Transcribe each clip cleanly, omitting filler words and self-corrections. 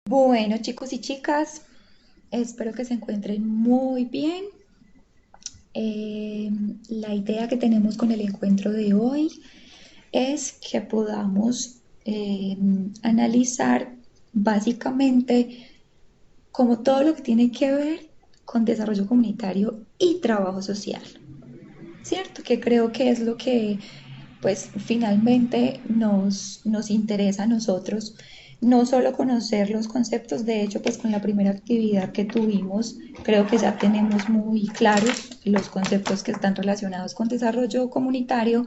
Bueno, chicos y chicas, espero que se encuentren muy bien. Eh, la idea que tenemos con el encuentro de hoy es que podamos analizar básicamente como todo lo que tiene que ver con desarrollo comunitario y trabajo social, ¿cierto? Que creo que es lo que pues finalmente nos interesa a nosotros no solo conocer los conceptos, de hecho pues con la primera actividad que tuvimos creo que ya tenemos muy claros los conceptos que están relacionados con desarrollo comunitario,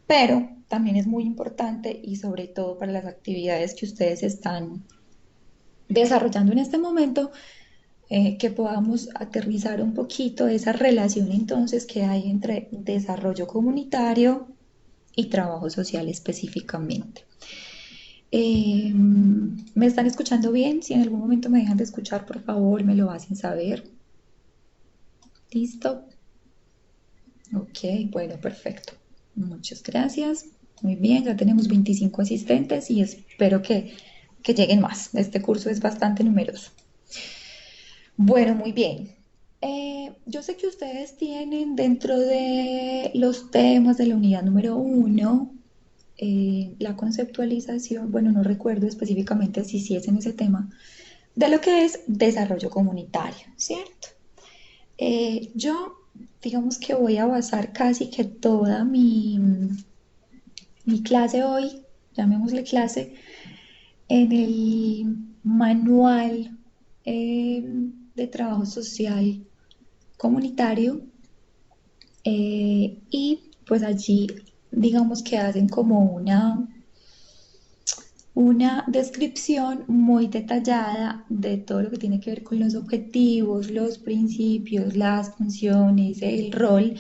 pero también es muy importante y sobre todo para las actividades que ustedes están desarrollando en este momento, que podamos aterrizar un poquito esa relación entonces que hay entre desarrollo comunitario y trabajo social específicamente. ¿Me están escuchando bien? Si en algún momento me dejan de escuchar, por favor, me lo hacen saber. ¿Listo? Ok, bueno, perfecto. Muchas gracias. Muy bien, ya tenemos 25 asistentes y espero que lleguen más. Este curso es bastante numeroso. Bueno, muy bien. Yo sé que ustedes tienen dentro de los temas de la unidad número uno la conceptualización, bueno, no recuerdo específicamente si sí es en ese tema, de lo que es desarrollo comunitario, ¿cierto? Yo, digamos que voy a basar casi que toda mi clase hoy, llamémosle clase, en el manual de trabajo social comunitario, y pues allí digamos que hacen como una descripción muy detallada de todo lo que tiene que ver con los objetivos, los principios, las funciones, el rol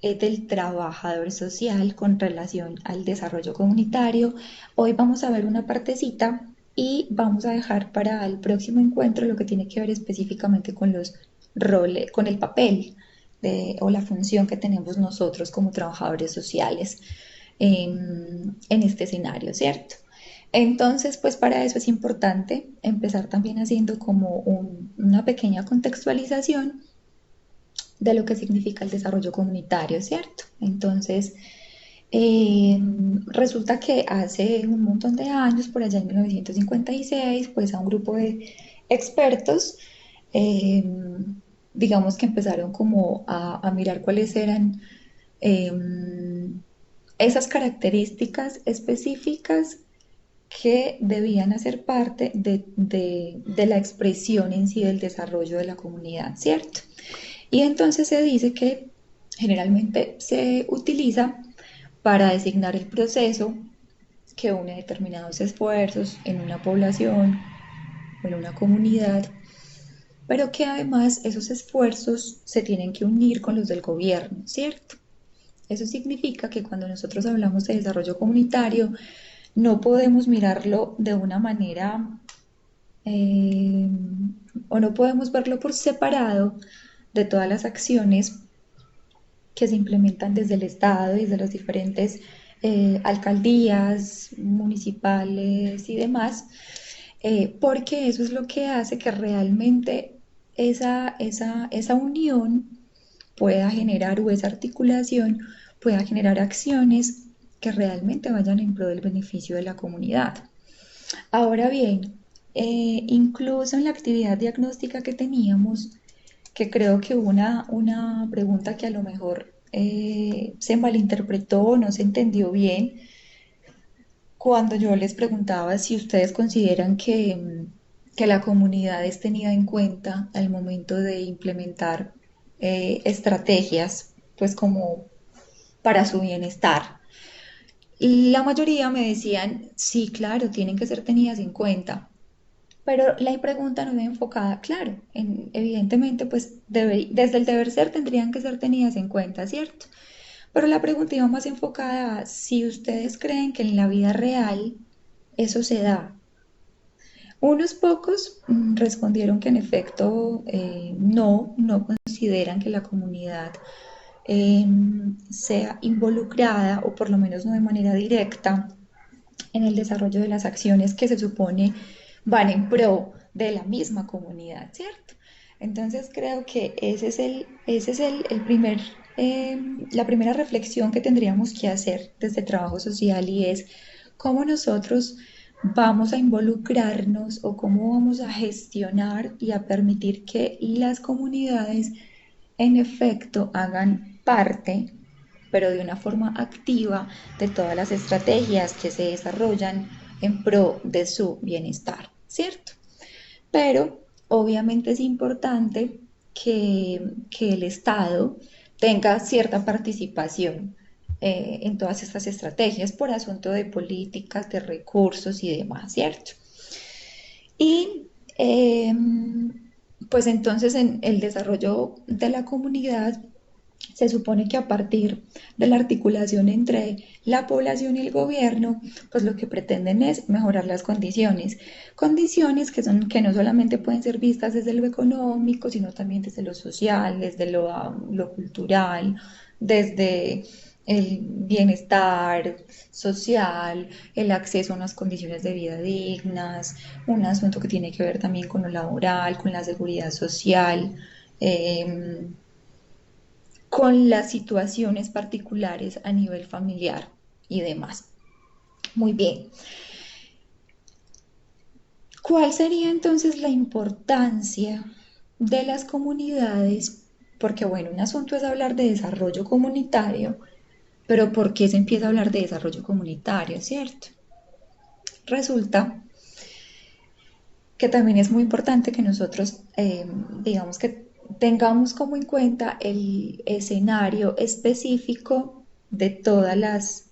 del trabajador social con relación al desarrollo comunitario. Hoy vamos a ver una partecita y vamos a dejar para el próximo encuentro lo que tiene que ver específicamente con los roles, con el papel o la función que tenemos nosotros como trabajadores sociales en este escenario, ¿cierto? Entonces, pues para eso es importante empezar también haciendo como una pequeña contextualización de lo que significa el desarrollo comunitario, ¿cierto? Entonces, resulta que hace un montón de años, por allá en 1956, pues a un grupo de expertos, eh, digamos que empezaron como a mirar cuáles eran eh, esas características específicas que debían hacer parte de la expresión en sí del desarrollo de la comunidad, ¿cierto? Y entonces se dice que generalmente se utiliza para designar el proceso que une determinados esfuerzos en una población o en una comunidad, pero que además esos esfuerzos se tienen que unir con los del gobierno, ¿cierto? Eso significa que cuando nosotros hablamos de desarrollo comunitario, no podemos mirarlo de una manera eh, o no podemos verlo por separado de todas las acciones que se implementan desde el Estado, desde las diferentes alcaldías municipales y demás, porque eso es lo que hace que realmente esa unión pueda generar o esa articulación pueda generar acciones que realmente vayan en pro del beneficio de la comunidad. Ahora bien, incluso en la actividad diagnóstica que teníamos, que creo que hubo una pregunta que a lo mejor se malinterpretó o no se entendió bien cuando yo les preguntaba si ustedes consideran que la comunidad es tenida en cuenta al momento de implementar estrategias, pues como para su bienestar. La mayoría me decían, sí, claro, tienen que ser tenidas en cuenta. Pero la pregunta no es enfocada, claro, evidentemente, pues desde el deber ser tendrían que ser tenidas en cuenta, ¿cierto? Pero la pregunta iba más enfocada a si ustedes creen que en la vida real eso se da. Unos pocos respondieron que en efecto no consideran que la comunidad eh, sea involucrada o por lo menos no de manera directa en el desarrollo de las acciones que se supone van en pro de la misma comunidad, ¿cierto? Entonces creo que ese es la primera reflexión que tendríamos que hacer desde trabajo social y es cómo nosotros vamos a involucrarnos o cómo vamos a gestionar y a permitir que las comunidades en efecto hagan parte, pero de una forma activa, de todas las estrategias que se desarrollan en pro de su bienestar, ¿cierto? Pero obviamente es importante que el Estado tenga cierta participación en todas estas estrategias por asunto de políticas, de recursos y demás, ¿cierto? Y eh, pues entonces en el desarrollo de la comunidad se supone que a partir de la articulación entre la población y el gobierno, pues lo que pretenden es mejorar las condiciones. Condiciones que no solamente pueden ser vistas desde lo económico, sino también desde lo social, desde lo cultural, desde el bienestar social, el acceso a unas condiciones de vida dignas, un asunto que tiene que ver también con lo laboral, con la seguridad social, eh, con las situaciones particulares a nivel familiar y demás. Muy bien. ¿Cuál sería entonces la importancia de las comunidades? Porque bueno, un asunto es hablar de desarrollo comunitario, pero ¿por qué se empieza a hablar de desarrollo comunitario, cierto? Resulta que también es muy importante que nosotros, digamos que tengamos como en cuenta el escenario específico de todas las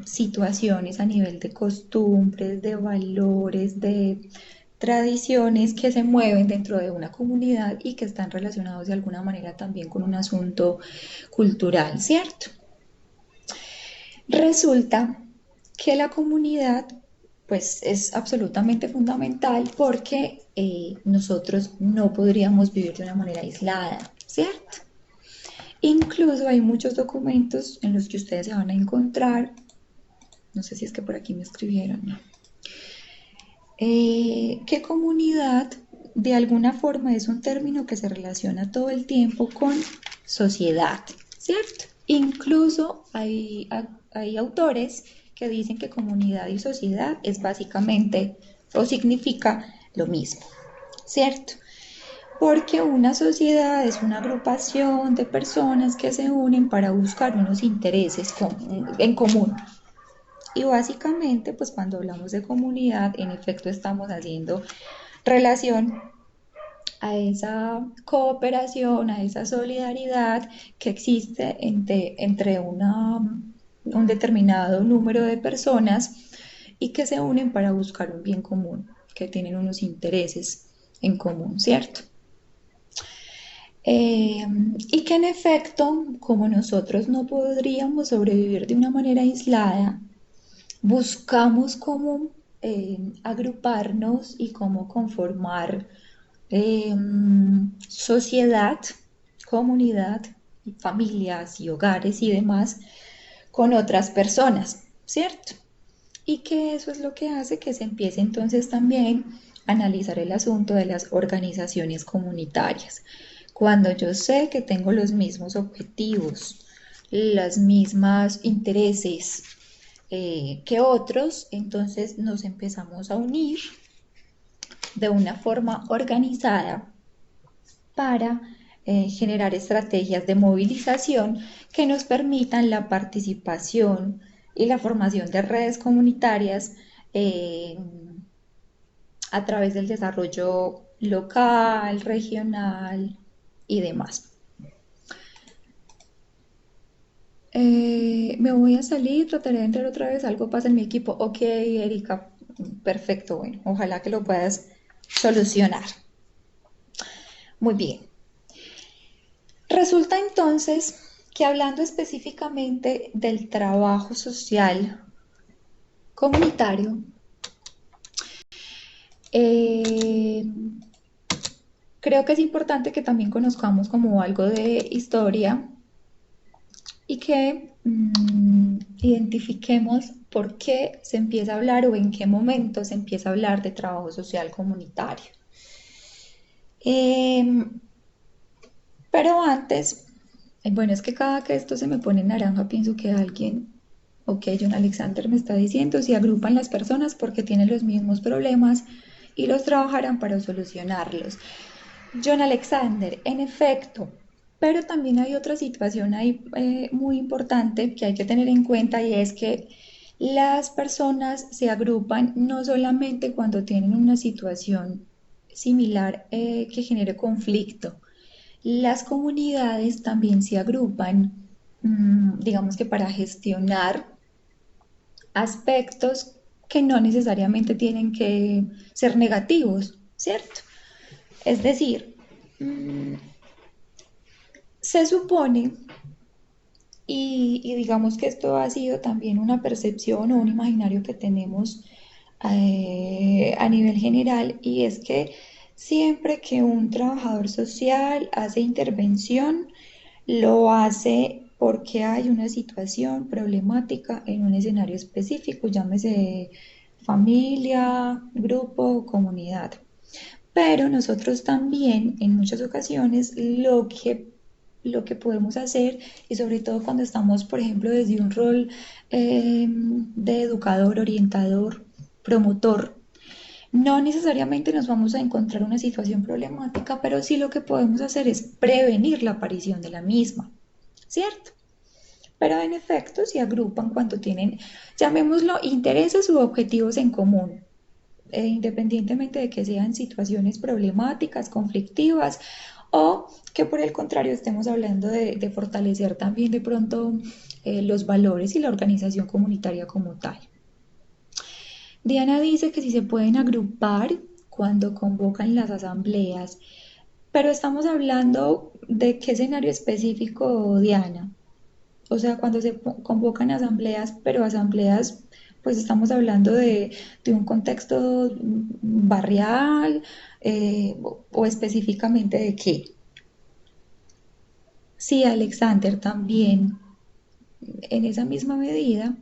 situaciones a nivel de costumbres, de valores, de tradiciones que se mueven dentro de una comunidad y que están relacionados de alguna manera también con un asunto cultural, ¿cierto? Resulta que la comunidad pues es absolutamente fundamental porque nosotros no podríamos vivir de una manera aislada, ¿cierto? Incluso hay muchos documentos en los que ustedes se van a encontrar, no sé si es que por aquí me escribieron, ¿no? Que comunidad de alguna forma es un término que se relaciona todo el tiempo con sociedad, ¿cierto? Incluso hay autores que dicen que comunidad y sociedad es básicamente o significa lo mismo, ¿cierto? Porque una sociedad es una agrupación de personas que se unen para buscar unos intereses en común. Y básicamente, pues cuando hablamos de comunidad, en efecto estamos haciendo relación a esa cooperación, a esa solidaridad que existe entre un determinado número de personas y que se unen para buscar un bien común, que tienen unos intereses en común, ¿cierto? Y que en efecto, como nosotros no podríamos sobrevivir de una manera aislada, buscamos cómo agruparnos y cómo conformar sociedad, comunidad, familias y hogares y demás con otras personas, ¿cierto? Y que eso es lo que hace que se empiece entonces también a analizar el asunto de las organizaciones comunitarias. Cuando yo sé que tengo los mismos objetivos, los mismos intereses que otros, entonces nos empezamos a unir de una forma organizada para generar estrategias de movilización que nos permitan la participación y la formación de redes comunitarias eh, a través del desarrollo local, regional y demás. Me voy a salir, trataré de entrar otra vez, algo pasa en mi equipo. Ok, Erika, perfecto, bueno, ojalá que lo puedas solucionar. Muy bien. Resulta entonces que hablando específicamente del trabajo social comunitario, eh, creo que es importante que también conozcamos como algo de historia y que identifiquemos por qué se empieza a hablar o en qué momento se empieza a hablar de trabajo social comunitario. Em, pero antes, bueno, es que cada que esto se me pone en naranja, pienso que alguien, ok, John Alexander me está diciendo si agrupan las personas porque tienen los mismos problemas y los trabajarán para solucionarlos. John Alexander, en efecto, pero también hay otra situación ahí muy importante que hay que tener en cuenta y es que las personas se agrupan no solamente cuando tienen una situación similar que genere conflicto. Las comunidades también se agrupan, digamos que para gestionar aspectos que no necesariamente tienen que ser negativos, ¿cierto? Es decir, se supone, y digamos que esto ha sido también una percepción o un imaginario que tenemos a nivel general, y es que siempre que un trabajador social hace intervención, lo hace porque hay una situación problemática en un escenario específico, llámese familia, grupo, comunidad. Pero nosotros también en muchas ocasiones lo que podemos hacer, y sobre todo cuando estamos, por ejemplo, desde un rol de educador, orientador, promotor, no necesariamente nos vamos a encontrar una situación problemática, pero sí lo que podemos hacer es prevenir la aparición de la misma, ¿cierto? Pero en efecto se agrupan cuando tienen, llamémoslo, intereses u objetivos en común, independientemente de que sean situaciones problemáticas, conflictivas, o que por el contrario estemos hablando de fortalecer también de pronto los valores y la organización comunitaria como tal. Diana dice que si se pueden agrupar cuando convocan las asambleas, pero estamos hablando de qué escenario específico, Diana. O sea, cuando se convocan asambleas, pero asambleas, pues estamos hablando de un contexto barrial o específicamente de qué. Sí, Alexander, también en esa misma medida,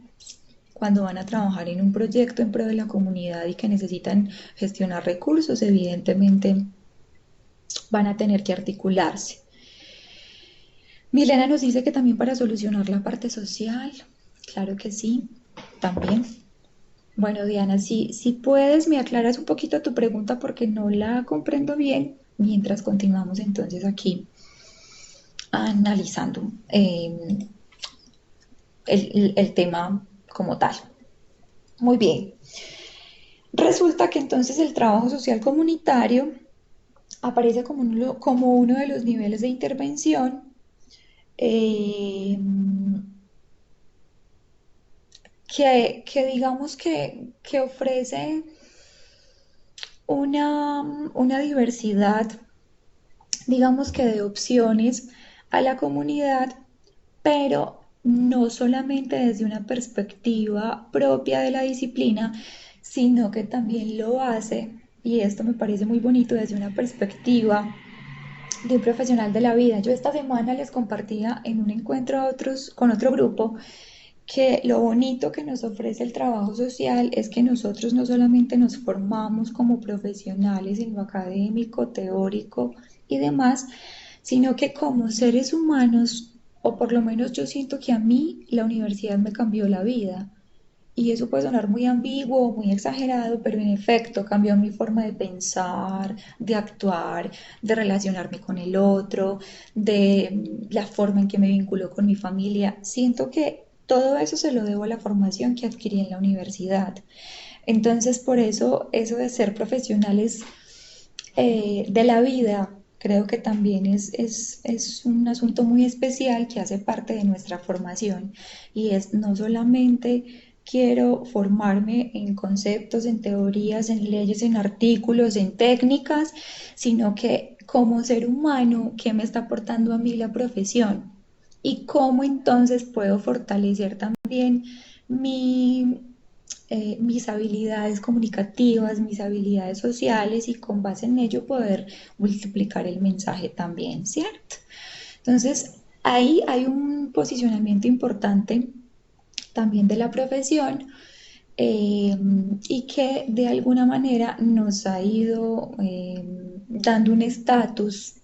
cuando van a trabajar en un proyecto en pro de la comunidad y que necesitan gestionar recursos, evidentemente van a tener que articularse. Milena nos dice que también para solucionar la parte social, claro que sí, también. Bueno, Diana, si puedes, me aclaras un poquito tu pregunta porque no la comprendo bien mientras continuamos entonces aquí analizando el tema como tal. Muy bien. Resulta que entonces el trabajo social comunitario aparece como uno de los niveles de intervención eh, que digamos que ofrece una diversidad, digamos que de opciones a la comunidad, pero no solamente desde una perspectiva propia de la disciplina, sino que también lo hace, y esto me parece muy bonito, desde una perspectiva de un profesional de la vida. Yo esta semana les compartía en un encuentro con otro grupo que lo bonito que nos ofrece el trabajo social es que nosotros no solamente nos formamos como profesionales en lo académico, teórico y demás, sino que como seres humanos, o por lo menos yo siento que a mí la universidad me cambió la vida. Y eso puede sonar muy ambiguo, muy exagerado, pero en efecto cambió mi forma de pensar, de actuar, de relacionarme con el otro, de la forma en que me vinculo con mi familia. Siento que todo eso se lo debo a la formación que adquirí en la universidad. Entonces, por eso de ser profesionales de la vida, creo que también es un asunto muy especial que hace parte de nuestra formación, y es no solamente quiero formarme en conceptos, en teorías, en leyes, en artículos, en técnicas, sino que como ser humano, ¿qué me está aportando a mí la profesión? Y cómo entonces puedo fortalecer también mi, mis habilidades comunicativas, mis habilidades sociales, y con base en ello poder multiplicar el mensaje también, ¿cierto? Entonces, ahí hay un posicionamiento importante también de la profesión, eh, y que de alguna manera nos ha ido dando un estatus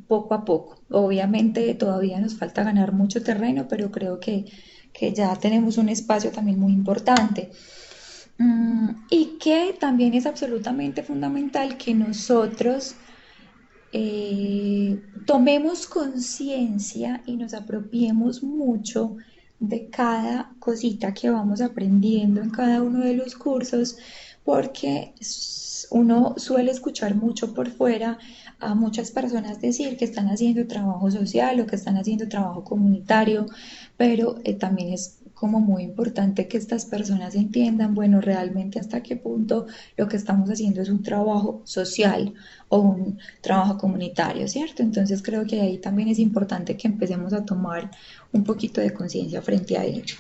poco a poco. Obviamente todavía nos falta ganar mucho terreno, pero creo que ya tenemos un espacio también muy importante. Y que también es absolutamente fundamental que nosotros tomemos conciencia y nos apropiemos mucho de cada cosita que vamos aprendiendo en cada uno de los cursos, porque uno suele escuchar mucho por fuera a muchas personas decir que están haciendo trabajo social o que están haciendo trabajo comunitario, pero también es como muy importante que estas personas entiendan, bueno, realmente hasta qué punto lo que estamos haciendo es un trabajo social o un trabajo comunitario, ¿cierto? Entonces creo que ahí también es importante que empecemos a tomar un poquito de conciencia frente a ello.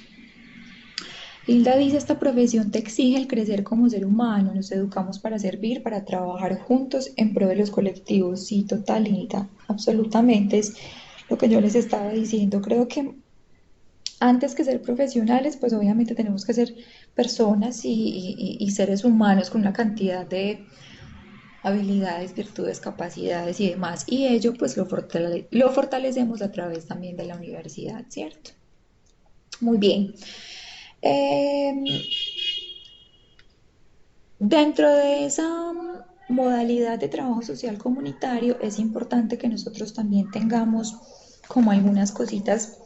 Hilda dice, esta profesión te exige el crecer como ser humano, nos educamos para servir, para trabajar juntos en pro de los colectivos. Sí, total, Hilda, absolutamente es lo que yo les estaba diciendo. Creo que antes que ser profesionales, pues obviamente tenemos que ser personas y seres humanos con una cantidad de habilidades, virtudes, capacidades y demás. Y ello pues lo fortalecemos a través también de la universidad, ¿cierto? Muy bien. Eh, Dentro de esa modalidad de trabajo social comunitario es importante que nosotros también tengamos como algunas cositas,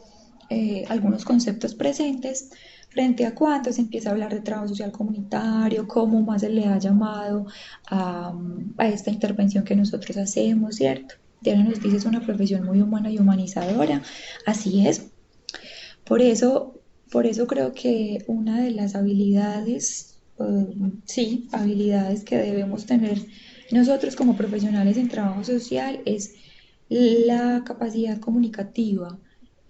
algunos conceptos presentes frente a cuando se empieza a hablar de trabajo social comunitario, cómo más se le ha llamado a esta intervención que nosotros hacemos, ¿cierto? Diana nos dice es una profesión muy humana y humanizadora, así es. Por eso, por eso creo que una de las habilidades, sí, habilidades que debemos tener nosotros como profesionales en trabajo social es la capacidad comunicativa,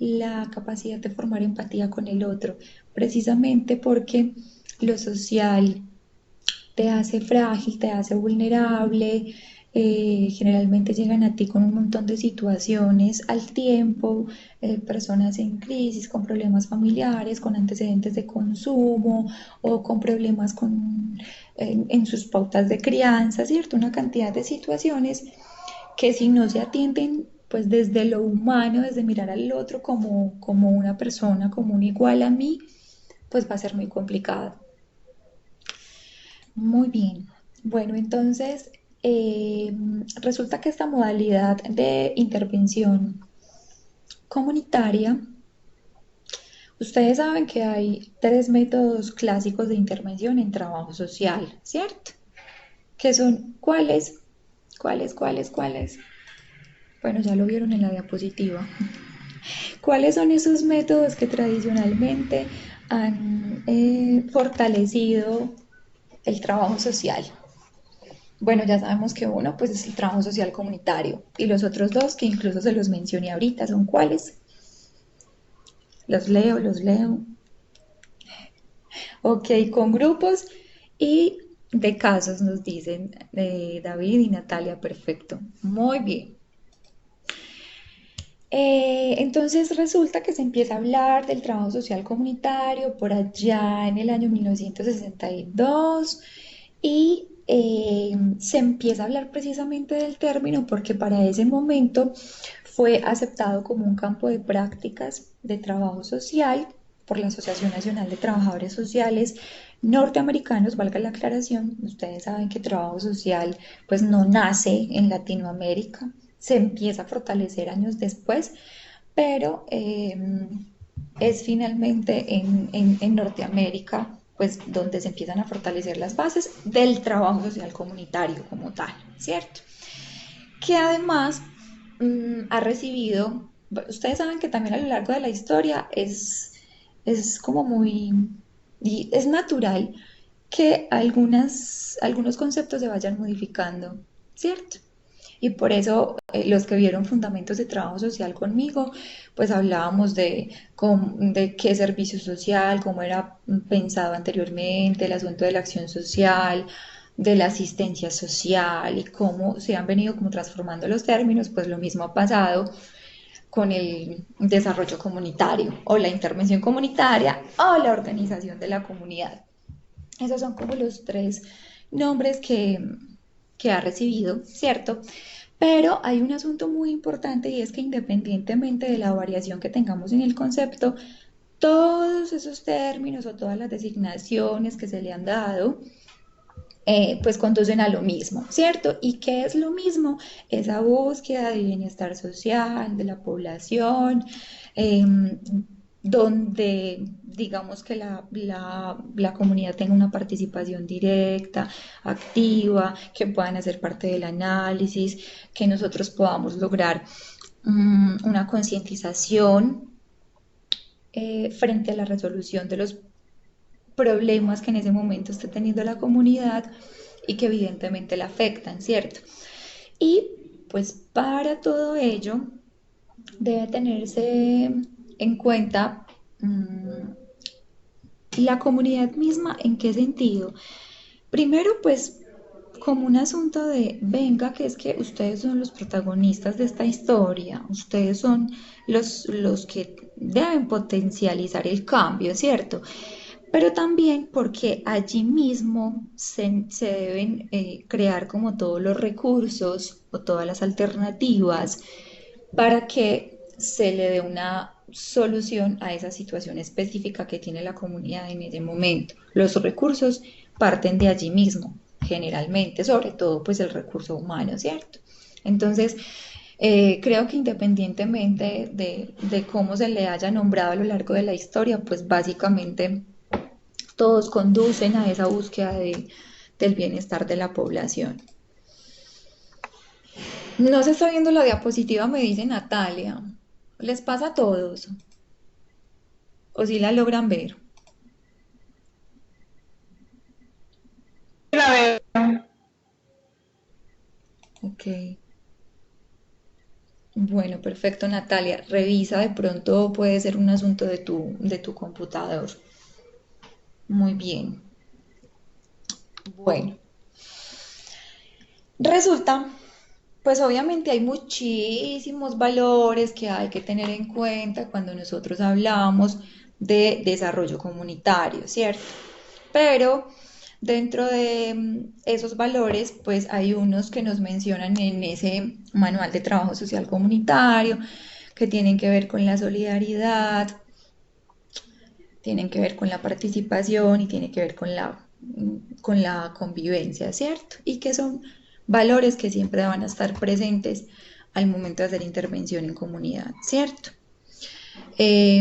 la capacidad de formar empatía con el otro, precisamente porque lo social te hace frágil, te hace vulnerable, generalmente llegan a ti con un montón de situaciones al tiempo, personas en crisis, con problemas familiares, con antecedentes de consumo o con problemas en sus pautas de crianza, ¿cierto? Una cantidad de situaciones que si no se atienden, pues desde lo humano, desde mirar al otro como una persona, como un igual a mí, pues va a ser muy complicado. Muy bien. Bueno, entonces resulta que esta modalidad de intervención comunitaria, ustedes saben que hay tres métodos clásicos de intervención en trabajo social, ¿cierto? ¿Que son cuáles? ¿Cuáles? Bueno, ya lo vieron en la diapositiva. ¿Cuáles son esos métodos que tradicionalmente han fortalecido el trabajo social? Bueno, ya sabemos que uno pues es el trabajo social comunitario y los otros dos que incluso se los mencioné ahorita son cuáles. Los leo. Ok, con grupos y de casos nos dicen David y Natalia, perfecto. Muy bien. Entonces resulta que se empieza a hablar del trabajo social comunitario por allá en el año 1962 y se empieza a hablar precisamente del término porque para ese momento fue aceptado como un campo de prácticas de trabajo social por la Asociación Nacional de Trabajadores Sociales norteamericanos, valga la aclaración, ustedes saben que trabajo social pues no nace en Latinoamérica, se empieza a fortalecer años después, pero es finalmente en Norteamérica pues donde se empiezan a fortalecer las bases del trabajo social comunitario como tal, ¿cierto? Que además ha recibido, ustedes saben que también a lo largo de la historia es como muy, y es natural que algunos conceptos se vayan modificando, ¿cierto? Y por eso los que vieron Fundamentos de Trabajo Social conmigo, pues hablábamos de qué servicio social, cómo era pensado anteriormente, el asunto de la acción social, de la asistencia social y cómo se han venido como transformando los términos, pues lo mismo ha pasado con el desarrollo comunitario o la intervención comunitaria o la organización de la comunidad. Esos son como los tres nombres que ha recibido, ¿cierto? Pero hay un asunto muy importante y es que independientemente de la variación que tengamos en el concepto, todos esos términos o todas las designaciones que se le han dado, pues conducen a lo mismo, ¿cierto? ¿Y qué es lo mismo? Esa búsqueda de bienestar social de la población, eh, donde digamos que la comunidad tenga una participación directa, activa, que puedan hacer parte del análisis, que nosotros podamos lograr una concientización frente a la resolución de los problemas que en ese momento esté teniendo la comunidad y que evidentemente la afectan, ¿cierto? Y pues para todo ello debe tenerse en cuenta la comunidad misma, ¿en qué sentido? Primero, pues como un asunto de, venga, que es que ustedes son los protagonistas de esta historia, ustedes son los que deben potencializar el cambio, ¿cierto? Pero también porque allí mismo se deben crear como todos los recursos o todas las alternativas para que se le dé una solución a esa situación específica que tiene la comunidad en ese momento. Los recursos parten de allí mismo, generalmente, sobre todo pues el recurso humano, ¿cierto? Entonces, creo que independientemente de cómo se le haya nombrado a lo largo de la historia, pues básicamente todos conducen a esa búsqueda del bienestar de la población. No se está viendo la diapositiva, me dice Natalia. ¿Les pasa a todos? ¿O si la logran ver? La veo. Ok. Bueno, perfecto, Natalia. Revisa, de pronto puede ser un asunto de tu computador. Muy bien. Bueno, resulta, pues obviamente hay muchísimos valores que hay que tener en cuenta cuando nosotros hablamos de desarrollo comunitario, ¿cierto? Pero dentro de esos valores, pues hay unos que nos mencionan en ese manual de trabajo social comunitario, que tienen que ver con la solidaridad, tienen que ver con la participación y tienen que ver con la convivencia, ¿cierto? Y que son valores que siempre van a estar presentes al momento de hacer intervención en comunidad, ¿cierto? Eh,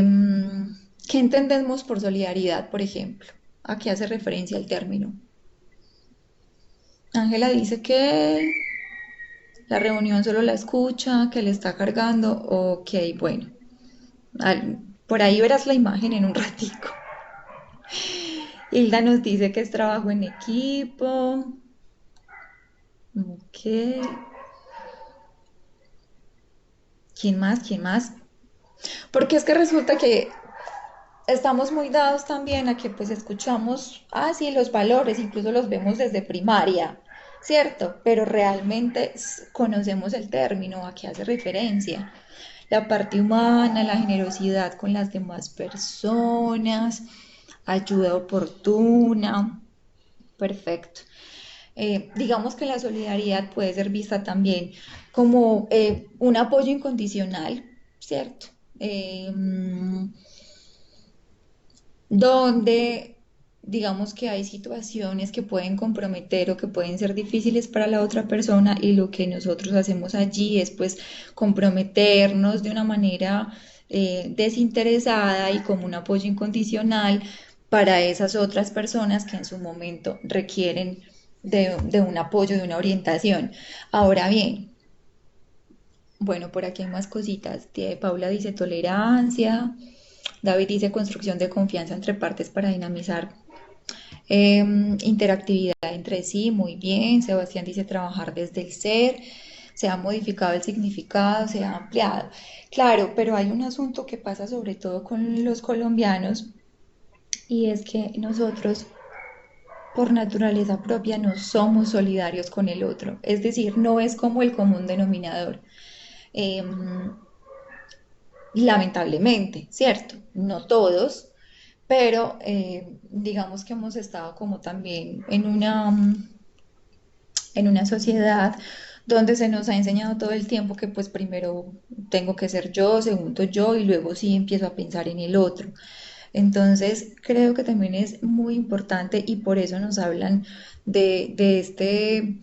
¿Qué entendemos por solidaridad, por ejemplo? ¿A qué hace referencia el término? Ángela dice que la reunión solo la escucha, que le está cargando. Ok, bueno, por ahí verás la imagen en un ratico. Hilda nos dice que es trabajo en equipo. Ok. ¿Quién más? ¿Quién más? Porque es que resulta que estamos muy dados también a que pues escuchamos, sí, los valores, incluso los vemos desde primaria, ¿cierto? Pero realmente conocemos el término, a qué hace referencia. La parte humana, la generosidad con las demás personas, ayuda oportuna, perfecto. Digamos que la solidaridad puede ser vista también como un apoyo incondicional, ¿cierto? Eh, donde digamos que hay situaciones que pueden comprometer o que pueden ser difíciles para la otra persona y lo que nosotros hacemos allí es pues comprometernos de una manera desinteresada y como un apoyo incondicional para esas otras personas que en su momento requieren de un apoyo, de una orientación. Ahora bien, bueno, por aquí hay más cositas. Paula dice tolerancia. David dice construcción de confianza entre partes para dinamizar interactividad entre sí, muy bien. Sebastián dice trabajar desde el ser, se ha modificado el significado, se ha ampliado. Claro, pero hay un asunto que pasa sobre todo con los colombianos y es que nosotros por naturaleza propia no somos solidarios con el otro, es decir, no es como el común denominador. Eh, lamentablemente, ¿cierto? No todos, pero digamos que hemos estado como también en una sociedad donde se nos ha enseñado todo el tiempo que pues primero tengo que ser yo, segundo yo y luego sí empiezo a pensar en el otro. Entonces creo que también es muy importante y por eso nos hablan de este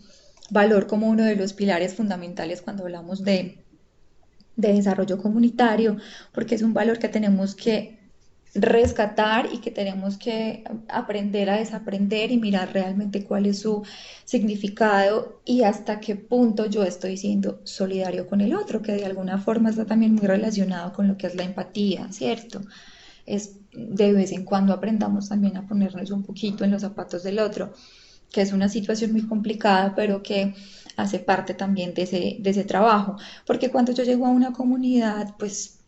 valor como uno de los pilares fundamentales cuando hablamos de desarrollo comunitario, porque es un valor que tenemos que rescatar y que tenemos que aprender a desaprender y mirar realmente cuál es su significado y hasta qué punto yo estoy siendo solidario con el otro, que de alguna forma está también muy relacionado con lo que es la empatía, ¿cierto? Es de vez en cuando aprendamos también a ponernos un poquito en los zapatos del otro, que es una situación muy complicada, pero que hace parte también de ese trabajo, porque cuando yo llego a una comunidad, pues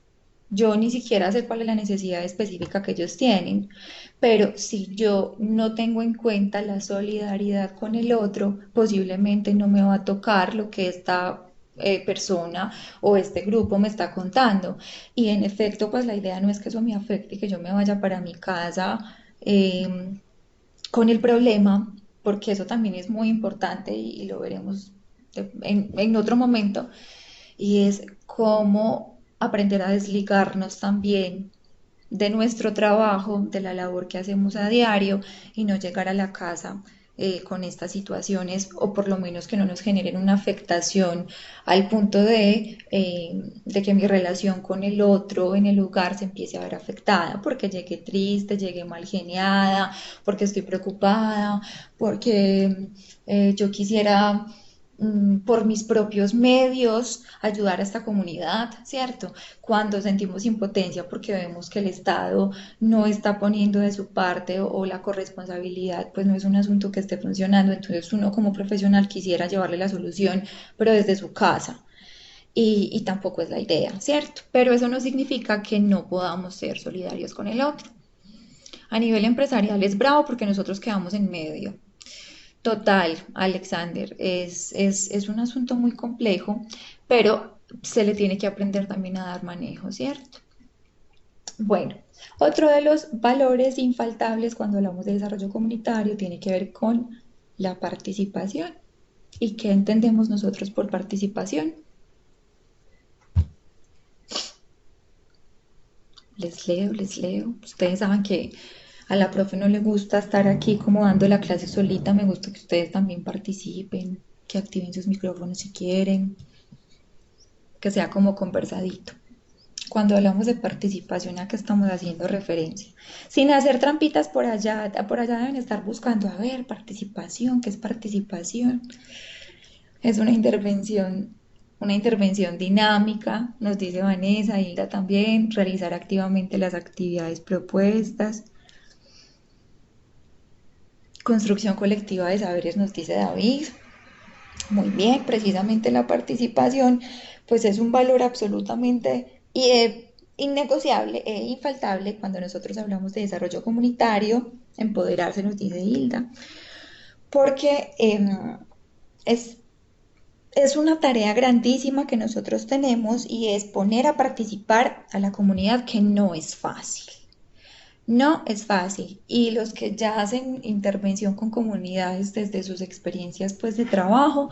yo ni siquiera sé cuál es la necesidad específica que ellos tienen, pero si yo no tengo en cuenta la solidaridad con el otro, posiblemente no me va a tocar lo que esta persona o este grupo me está contando. Y en efecto, pues la idea no es que eso me afecte y que yo me vaya para mi casa con el problema, porque eso también es muy importante y lo veremos en otro momento, y es cómo aprender a desligarnos también de nuestro trabajo, de la labor que hacemos a diario y no llegar a la casa con estas situaciones o por lo menos que no nos generen una afectación al punto de que mi relación con el otro en el lugar se empiece a ver afectada porque llegué triste, llegué mal geniada, porque estoy preocupada, porque yo quisiera por mis propios medios ayudar a esta comunidad, ¿cierto? Cuando sentimos impotencia porque vemos que el Estado no está poniendo de su parte o la corresponsabilidad, pues no es un asunto que esté funcionando, entonces uno como profesional quisiera llevarle la solución, pero desde su casa. Y tampoco es la idea, ¿cierto? Pero eso no significa que no podamos ser solidarios con el otro. A nivel empresarial es bravo porque nosotros quedamos en medio. Total, Alexander, es un asunto muy complejo, pero se le tiene que aprender también a dar manejo, ¿cierto? Bueno, otro de los valores infaltables cuando hablamos de desarrollo comunitario tiene que ver con la participación. ¿Y qué entendemos nosotros por participación? Les leo. Ustedes saben que a la profe no le gusta estar aquí como dando la clase solita. Me gusta que ustedes también participen, que activen sus micrófonos si quieren, que sea como conversadito. Cuando hablamos de participación, ¿a qué estamos haciendo referencia? Sin hacer trampitas por allá deben estar buscando, a ver, participación, ¿qué es participación? Es una intervención dinámica, nos dice Vanessa, Hilda también, realizar activamente las actividades propuestas, construcción colectiva de saberes, nos dice David. Muy bien, precisamente la participación, pues es un valor absolutamente innegociable e infaltable cuando nosotros hablamos de desarrollo comunitario, empoderarse, nos dice Hilda, porque es, es una tarea grandísima que nosotros tenemos y es poner a participar a la comunidad que no es fácil. No es fácil y los que ya hacen intervención con comunidades desde sus experiencias pues de trabajo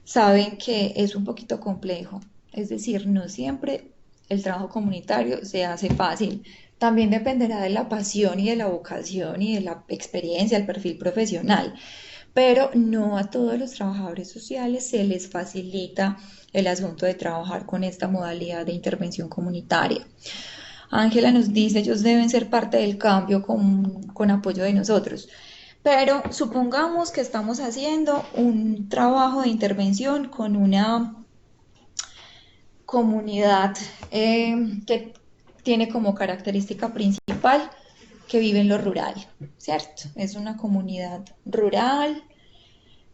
saben que es un poquito complejo. Es decir, no siempre el trabajo comunitario se hace fácil. También dependerá de la pasión y de la vocación y de la experiencia, el perfil profesional. Pero no a todos los trabajadores sociales se les facilita el asunto de trabajar con esta modalidad de intervención comunitaria. Ángela nos dice, ellos deben ser parte del cambio con apoyo de nosotros. Pero supongamos que estamos haciendo un trabajo de intervención con una comunidad que tiene como característica principal que vive en lo rural, ¿cierto? Es una comunidad rural,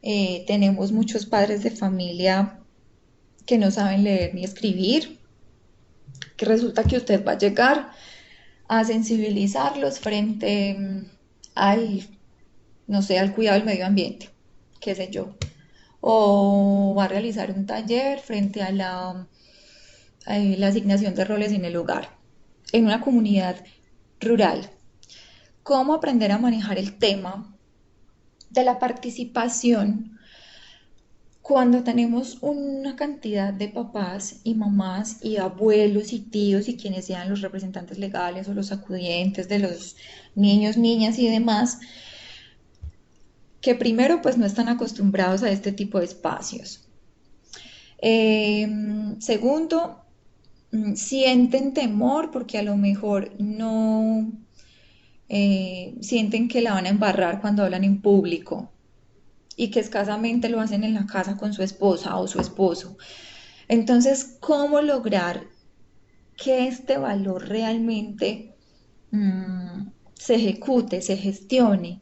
tenemos muchos padres de familia que no saben leer ni escribir, que resulta que usted va a llegar a sensibilizarlos frente al, no sé, al cuidado del medio ambiente, qué sé yo, o va a realizar un taller frente la asignación de roles en el hogar, en una comunidad rural. ¿Cómo aprender a manejar el tema de la participación cuando tenemos una cantidad de papás y mamás y abuelos y tíos y quienes sean los representantes legales o los acudientes de los niños, niñas y demás, que primero pues no están acostumbrados a este tipo de espacios? Eh, Segundo, sienten temor porque a lo mejor no sienten que la van a embarrar cuando hablan en público y que escasamente lo hacen en la casa con su esposa o su esposo. Entonces, ¿cómo lograr que este valor realmente se ejecute, se gestione,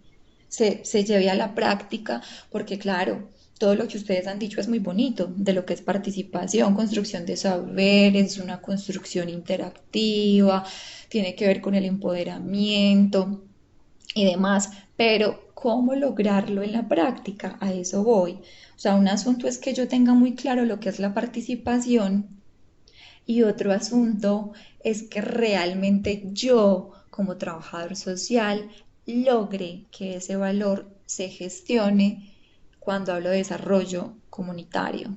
se lleve a la práctica? Porque claro, todo lo que ustedes han dicho es muy bonito, de lo que es participación, construcción de saberes, una construcción interactiva, tiene que ver con el empoderamiento y demás, pero ¿cómo lograrlo en la práctica? A eso voy. O sea, un asunto es que yo tenga muy claro lo que es la participación y otro asunto es que realmente yo, como trabajador social, logre que ese valor se gestione cuando hablo de desarrollo comunitario.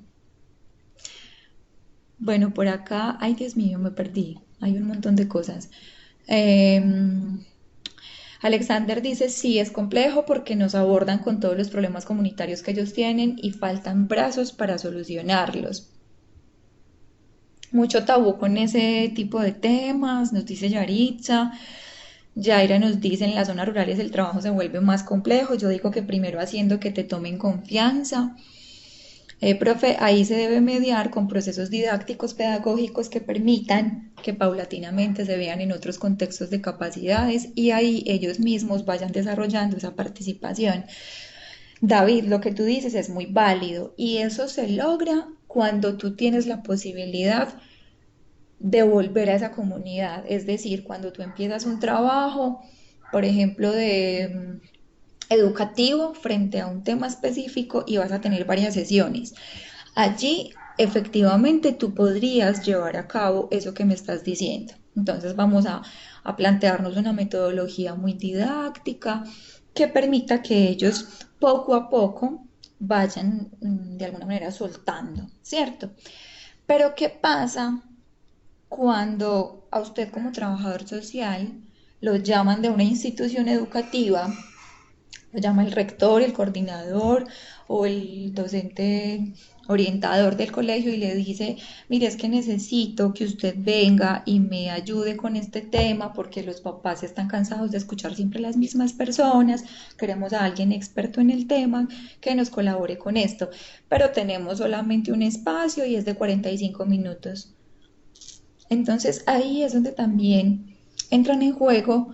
Bueno, por acá, ay Dios mío, me perdí. Hay un montón de cosas. Em, Alexander dice, sí, es complejo porque nos abordan con todos los problemas comunitarios que ellos tienen y faltan brazos para solucionarlos. Mucho tabú con ese tipo de temas, nos dice Yaritza. Yaira nos dice, en las zonas rurales el trabajo se vuelve más complejo. Yo digo que primero haciendo que te tomen confianza. Profe, ahí se debe mediar con procesos didácticos pedagógicos que permitan que paulatinamente se vean en otros contextos de capacidades y ahí ellos mismos vayan desarrollando esa participación. David, lo que tú dices es muy válido y eso se logra cuando tú tienes la posibilidad de volver a esa comunidad. Es decir, cuando tú empiezas un trabajo, por ejemplo, de educativo frente a un tema específico y vas a tener varias sesiones. Allí, efectivamente, tú podrías llevar a cabo eso que me estás diciendo. Entonces, vamos a plantearnos una metodología muy didáctica que permita que ellos poco a poco vayan de alguna manera soltando, ¿cierto? Pero ¿qué pasa cuando a usted como trabajador social lo llaman de una institución educativa, lo llama el rector, el coordinador o el docente orientador del colegio y le dice, mire, es que necesito que usted venga y me ayude con este tema porque los papás están cansados de escuchar siempre las mismas personas, queremos a alguien experto en el tema que nos colabore con esto, pero tenemos solamente un espacio y es de 45 minutos. Entonces ahí es donde también entran en juego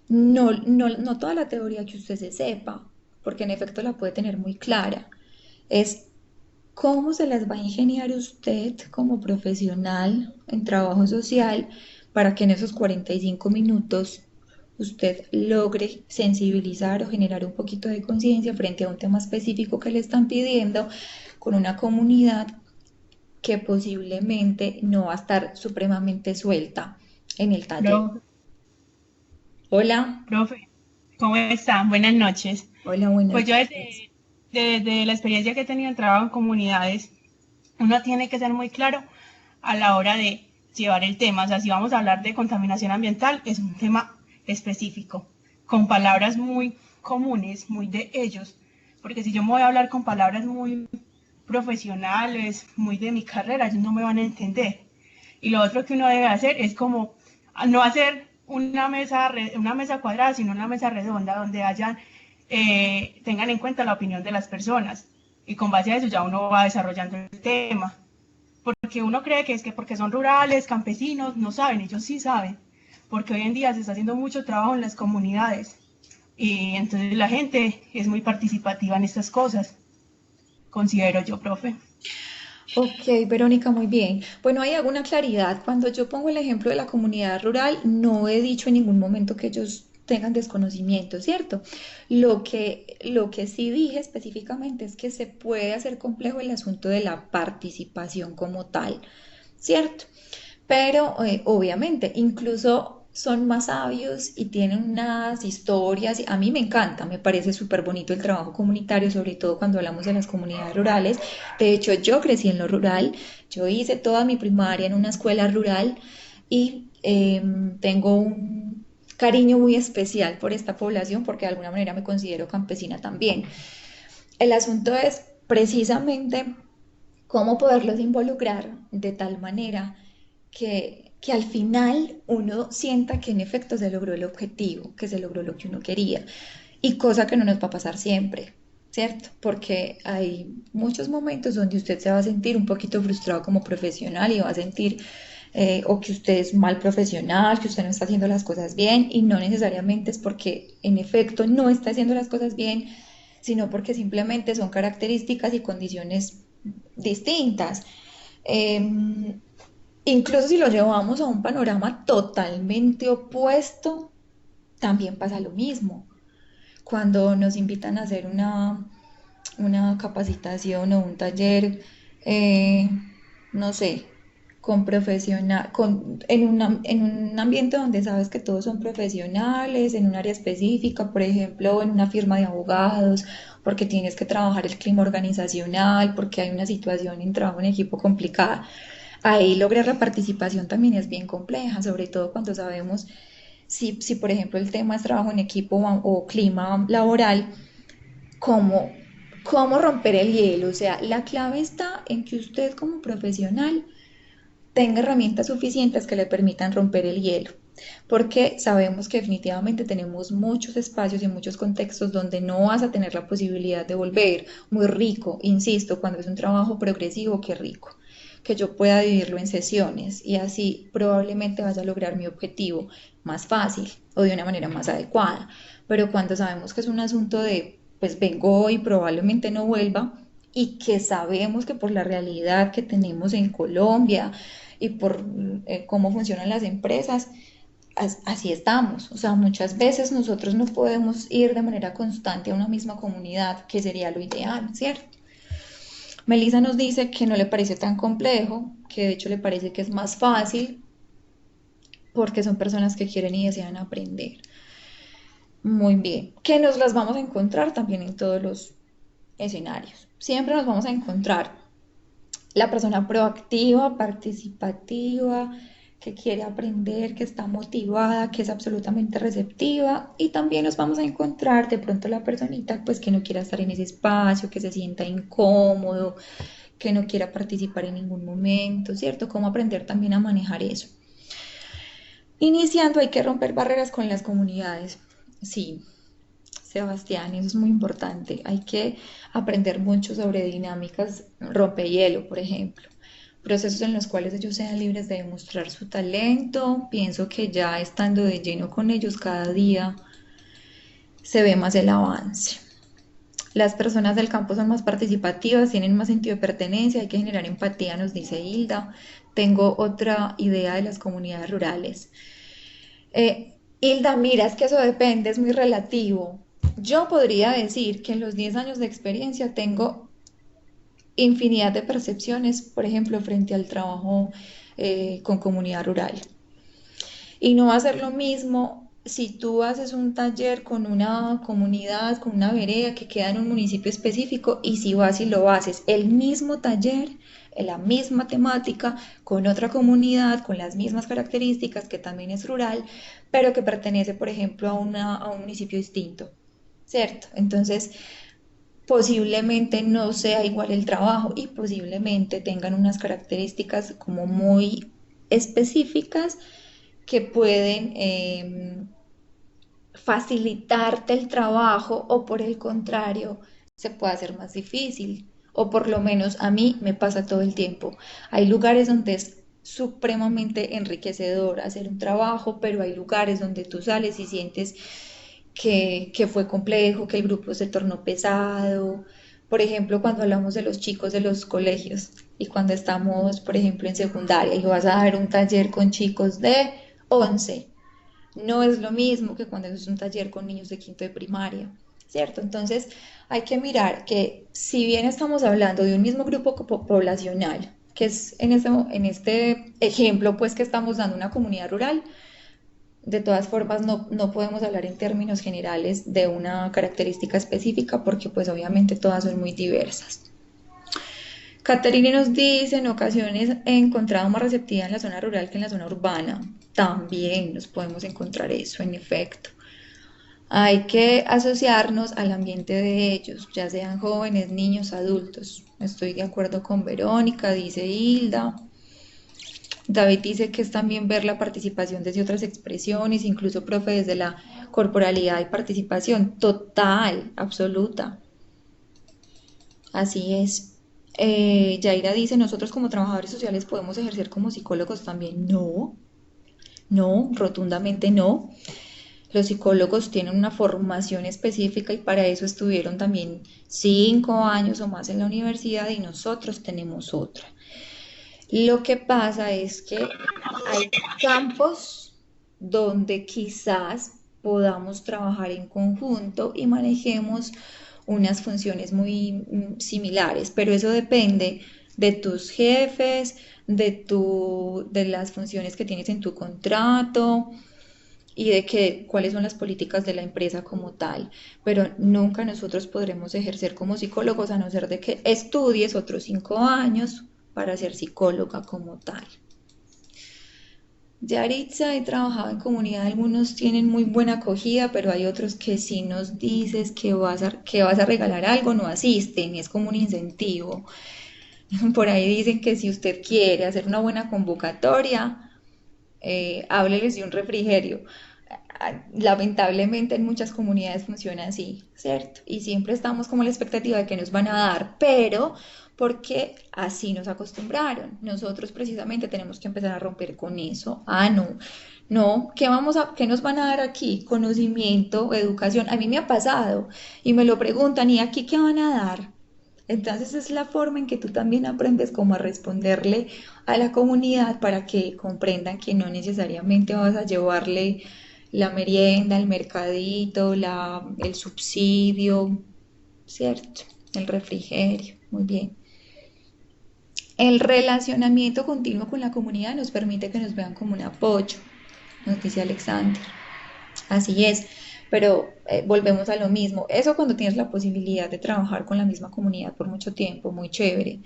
no toda la teoría que usted se sepa, porque en efecto la puede tener muy clara. Es cómo se las va a ingeniar usted como profesional en trabajo social para que en esos 45 minutos usted logre sensibilizar o generar un poquito de conciencia frente a un tema específico que le están pidiendo con una comunidad que posiblemente no va a estar supremamente suelta en el taller. Profe, Hola, profe, ¿cómo están? Buenas noches. hola, Pues buenas yo noches. desde la experiencia que he tenido en trabajo en comunidades, uno tiene que ser muy claro a la hora de llevar el tema. O sea, si vamos a hablar de contaminación ambiental, es un tema específico, con palabras muy comunes, muy de ellos. Porque si yo me voy a hablar con palabras muy profesionales, muy de mi carrera, ellos no me van a entender. Y lo otro que uno debe hacer es como no hacer una mesa cuadrada, sino una mesa redonda donde tengan en cuenta la opinión de las personas. Y con base a eso ya uno va desarrollando el tema. Porque uno cree que es que porque son rurales, campesinos, no saben, ellos sí saben. Porque hoy en día se está haciendo mucho trabajo en las comunidades. Y entonces la gente es muy participativa en estas cosas, considero yo, profe. Ok, Verónica, muy bien. Bueno, hay alguna claridad. Cuando yo pongo el ejemplo de la comunidad rural, no he dicho en ningún momento que ellos tengan desconocimiento, ¿cierto? Lo que sí dije específicamente es que se puede hacer complejo el asunto de la participación como tal. ¿cierto? Pero obviamente, incluso son más sabios y tienen unas historias. A mí me encanta, me parece súper bonito el trabajo comunitario, sobre todo cuando hablamos de las comunidades rurales. De hecho, yo crecí en lo rural, yo hice toda mi primaria en una escuela rural y tengo un cariño muy especial por esta población porque de alguna manera me considero campesina también. El asunto es precisamente cómo poderlos involucrar de tal manera que al final uno sienta que en efecto se logró el objetivo, que se logró lo que uno quería, y cosa que no nos va a pasar siempre, ¿cierto? Porque hay muchos momentos donde usted se va a sentir un poquito frustrado como profesional y va a sentir o que usted es mal profesional, que usted no está haciendo las cosas bien y no necesariamente es porque en efecto no está haciendo las cosas bien, sino porque simplemente son características y condiciones distintas. Eh, Incluso si lo llevamos a un panorama totalmente opuesto, también pasa lo mismo. Cuando nos invitan a hacer una capacitación o un taller, eh, no sé, con profesional, en un ambiente donde sabes que todos son profesionales, en un área específica, por ejemplo, en una firma de abogados, porque tienes que trabajar el clima organizacional, porque hay una situación en trabajo en equipo complicada. Ahí lograr la participación también es bien compleja, sobre todo cuando sabemos si por ejemplo el tema es trabajo en equipo o clima laboral, cómo, cómo romper el hielo. O sea, la clave está en que usted como profesional tenga herramientas suficientes que le permitan romper el hielo. Porque sabemos que definitivamente tenemos muchos espacios y muchos contextos donde no vas a tener la posibilidad de volver muy rico, insisto, cuando es un trabajo progresivo, qué rico, que yo pueda vivirlo en sesiones y así probablemente vaya a lograr mi objetivo más fácil o de una manera más adecuada. Pero cuando sabemos que es un asunto de, pues vengo y probablemente no vuelva, y que sabemos que por la realidad que tenemos en Colombia y por cómo funcionan las empresas, así estamos. O sea, muchas veces nosotros no podemos ir de manera constante a una misma comunidad, que sería lo ideal, ¿cierto? Melissa nos dice que no le parece tan complejo, que de hecho le parece que es más fácil porque son personas que quieren y desean aprender. Muy bien, que nos las vamos a encontrar también en todos los escenarios. Siempre nos vamos a encontrar la persona proactiva, participativa, que quiere aprender, que está motivada, que es absolutamente receptiva, y también nos vamos a encontrar de pronto la personita pues que no quiera estar en ese espacio, que se sienta incómodo, que no quiera participar en ningún momento, ¿cierto? Cómo aprender también a manejar eso. Iniciando hay que romper barreras con las comunidades. Sí, Sebastián, eso es muy importante. Hay que aprender mucho sobre dinámicas rompehielo, por ejemplo. Procesos en los cuales ellos sean libres de demostrar su talento. Pienso que ya estando de lleno con ellos cada día se ve más el avance. Las personas del campo son más participativas, tienen más sentido de pertenencia, hay que generar empatía, nos dice Hilda. Tengo otra idea de las comunidades rurales. Hilda, mira, es que eso depende, es muy relativo. Yo podría decir que en los 10 años de experiencia tengo infinidad de percepciones, por ejemplo, frente al trabajo con comunidad rural. Y no va a ser lo mismo si tú haces un taller con una comunidad, con una vereda que queda en un municipio específico y si vas y lo haces el mismo taller, en la misma temática, con otra comunidad, con las mismas características, que también es rural, pero que pertenece, por ejemplo, a un municipio distinto, ¿cierto? Entonces, posiblemente no sea igual el trabajo y posiblemente tengan unas características como muy específicas que pueden facilitarte el trabajo o por el contrario se puede hacer más difícil o por lo menos a mí me pasa todo el tiempo. Hay lugares donde es supremamente enriquecedor hacer un trabajo, pero hay lugares donde tú sales y sientes que fue complejo, que el grupo se tornó pesado. Por ejemplo, cuando hablamos de los chicos de los colegios y cuando estamos, por ejemplo, en secundaria y vas a dar un taller con chicos de 11, no es lo mismo que cuando es un taller con niños de quinto de primaria, ¿cierto? Entonces hay que mirar que si bien estamos hablando de un mismo grupo poblacional, que es en este ejemplo pues que estamos dando una comunidad rural. De todas formas, no podemos hablar en términos generales de una característica específica porque pues obviamente todas son muy diversas. Caterine nos dice, en ocasiones he encontrado más receptividad en la zona rural que en la zona urbana. También nos podemos encontrar eso, en efecto. Hay que asociarnos al ambiente de ellos, ya sean jóvenes, niños, adultos. Estoy de acuerdo con Verónica, dice Hilda. David dice que es también ver la participación desde otras expresiones, incluso, profe, desde la corporalidad y participación total, absoluta. Así es. Yaira dice, nosotros como trabajadores sociales podemos ejercer como psicólogos también. No, no, rotundamente no. Los psicólogos tienen una formación específica y para eso estuvieron también 5 años o más en la universidad y nosotros tenemos otra. Lo que pasa es que hay campos donde quizás podamos trabajar en conjunto y manejemos unas funciones muy similares, pero eso depende de tus jefes, de las funciones que tienes en tu contrato y de cuáles son las políticas de la empresa como tal, pero nunca nosotros podremos ejercer como psicólogos a no ser de que estudies otros 5 años para ser psicóloga como tal. Yaritza, he trabajado en comunidad, algunos tienen muy buena acogida, pero hay otros que si nos dices que vas a regalar algo, no asisten, es como un incentivo. Por ahí dicen que si usted quiere hacer una buena convocatoria, hábleles de un refrigerio. Lamentablemente en muchas comunidades funciona así, ¿cierto? Y siempre estamos como la expectativa de que nos van a dar, pero porque así nos acostumbraron. Nosotros precisamente tenemos que empezar a romper con eso. Ah, no, no, qué nos van a dar aquí? Conocimiento, educación. A mí me ha pasado y me lo preguntan, ¿y aquí qué van a dar? Entonces es la forma en que tú también aprendes cómo a responderle a la comunidad para que comprendan que no necesariamente vas a llevarle la merienda, el mercadito, el subsidio, ¿cierto? El refrigerio, muy bien. El relacionamiento continuo con la comunidad nos permite que nos vean como un apoyo, nos dice Alexander. Así es, pero volvemos a lo mismo. Eso cuando tienes la posibilidad de trabajar con la misma comunidad por mucho tiempo, muy chévere.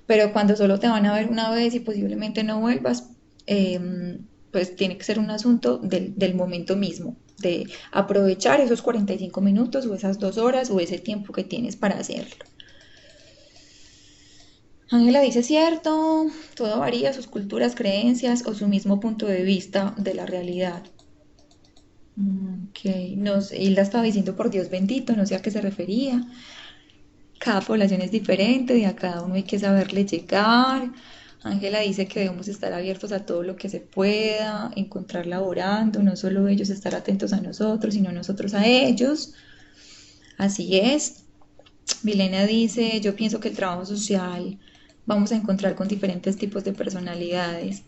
Pero cuando solo te van a ver una vez y posiblemente no vuelvas, pues tiene que ser un asunto del momento mismo, de aprovechar esos 45 minutos o esas 2 horas o ese tiempo que tienes para hacerlo. Ángela dice, cierto, todo varía, sus culturas, creencias o su mismo punto de vista de la realidad. Ok, Hilda estaba diciendo por Dios bendito, no sé a qué se refería. Cada población es diferente y a cada uno hay que saberle llegar. Ángela dice que debemos estar abiertos a todo lo que se pueda, encontrar laborando, no solo ellos estar atentos a nosotros, sino nosotros a ellos. Así es. Milena dice, yo pienso que el trabajo social vamos a encontrar con diferentes tipos de personalidades.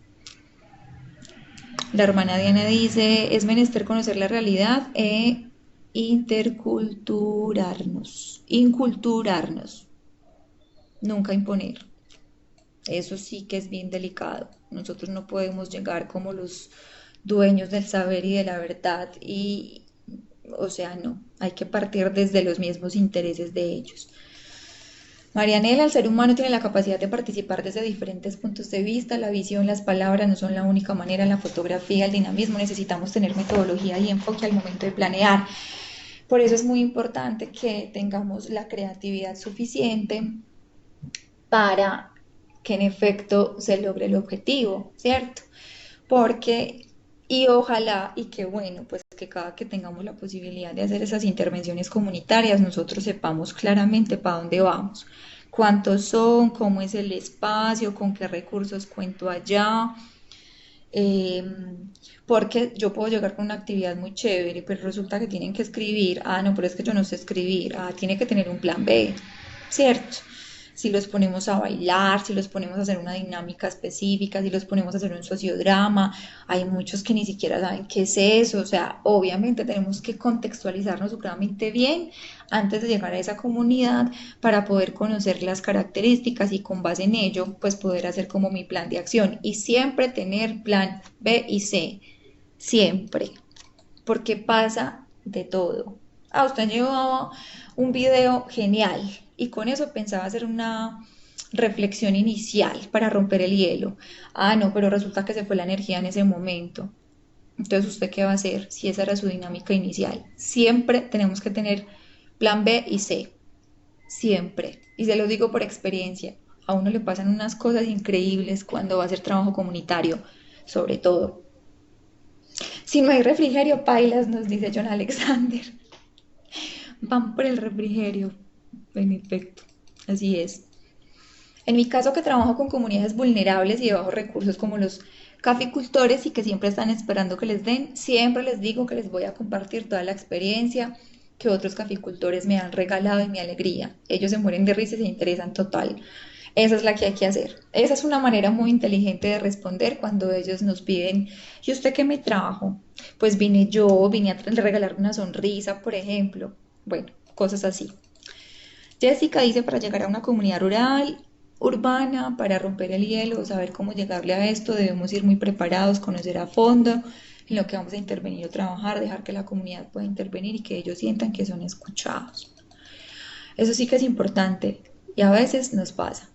La hermana Diana dice, es menester conocer la realidad e inculturarnos, nunca imponer. Eso sí que es bien delicado. Nosotros no podemos llegar como los dueños del saber y de la verdad y, o sea, no, hay que partir desde los mismos intereses de ellos. Marianela, el ser humano tiene la capacidad de participar desde diferentes puntos de vista, la visión, las palabras no son la única manera, la fotografía, el dinamismo, necesitamos tener metodología y enfoque al momento de planear. Por eso es muy importante que tengamos la creatividad suficiente para que en efecto se logre el objetivo, ¿cierto? Porque, y ojalá, y qué bueno, pues que cada que tengamos la posibilidad de hacer esas intervenciones comunitarias, nosotros sepamos claramente para dónde vamos, cuántos son, cómo es el espacio, con qué recursos cuento allá, eh, porque yo puedo llegar con una actividad muy chévere, pero resulta que tienen que escribir, ah, no, pero es que yo no sé escribir, ah, tiene que tener un plan B, ¿cierto? si los ponemos a bailar, si los ponemos a hacer una dinámica específica, si los ponemos a hacer un sociodrama. Hay muchos que ni siquiera saben qué es eso, o sea, obviamente tenemos que contextualizarnos supremamente bien antes de llegar a esa comunidad para poder conocer las características y con base en ello, pues poder hacer como mi plan de acción y siempre tener plan B y C, siempre, porque pasa de todo. Ah, usted llevaba un video genial y con eso pensaba hacer una reflexión inicial para romper el hielo. Ah, no, pero resulta que se fue la energía en ese momento. Entonces, ¿usted qué va a hacer si esa era su dinámica inicial? Siempre tenemos que tener plan B y C, siempre. Y se lo digo por experiencia. A uno le pasan unas cosas increíbles cuando va a hacer trabajo comunitario, sobre todo. Si no hay refrigerio, pailas, nos dice John Alexander. Van por el refrigerio, en efecto, así es. En mi caso, que trabajo con comunidades vulnerables y de bajos recursos como los caficultores y que siempre están esperando que les den, siempre les digo que les voy a compartir toda la experiencia que otros caficultores me han regalado y mi alegría. Ellos se mueren de risa y se interesan total. Esa es la que hay que hacer. Esa es una manera muy inteligente de responder cuando ellos nos piden, ¿y usted qué me trajo? Pues vine a regalar una sonrisa, por ejemplo. Bueno, cosas así. Jessica dice para llegar a una comunidad rural, urbana, para romper el hielo, saber cómo llegarle a esto, debemos ir muy preparados, conocer a fondo en lo que vamos a intervenir o trabajar, dejar que la comunidad pueda intervenir y que ellos sientan que son escuchados. Eso sí que es importante y a veces nos pasa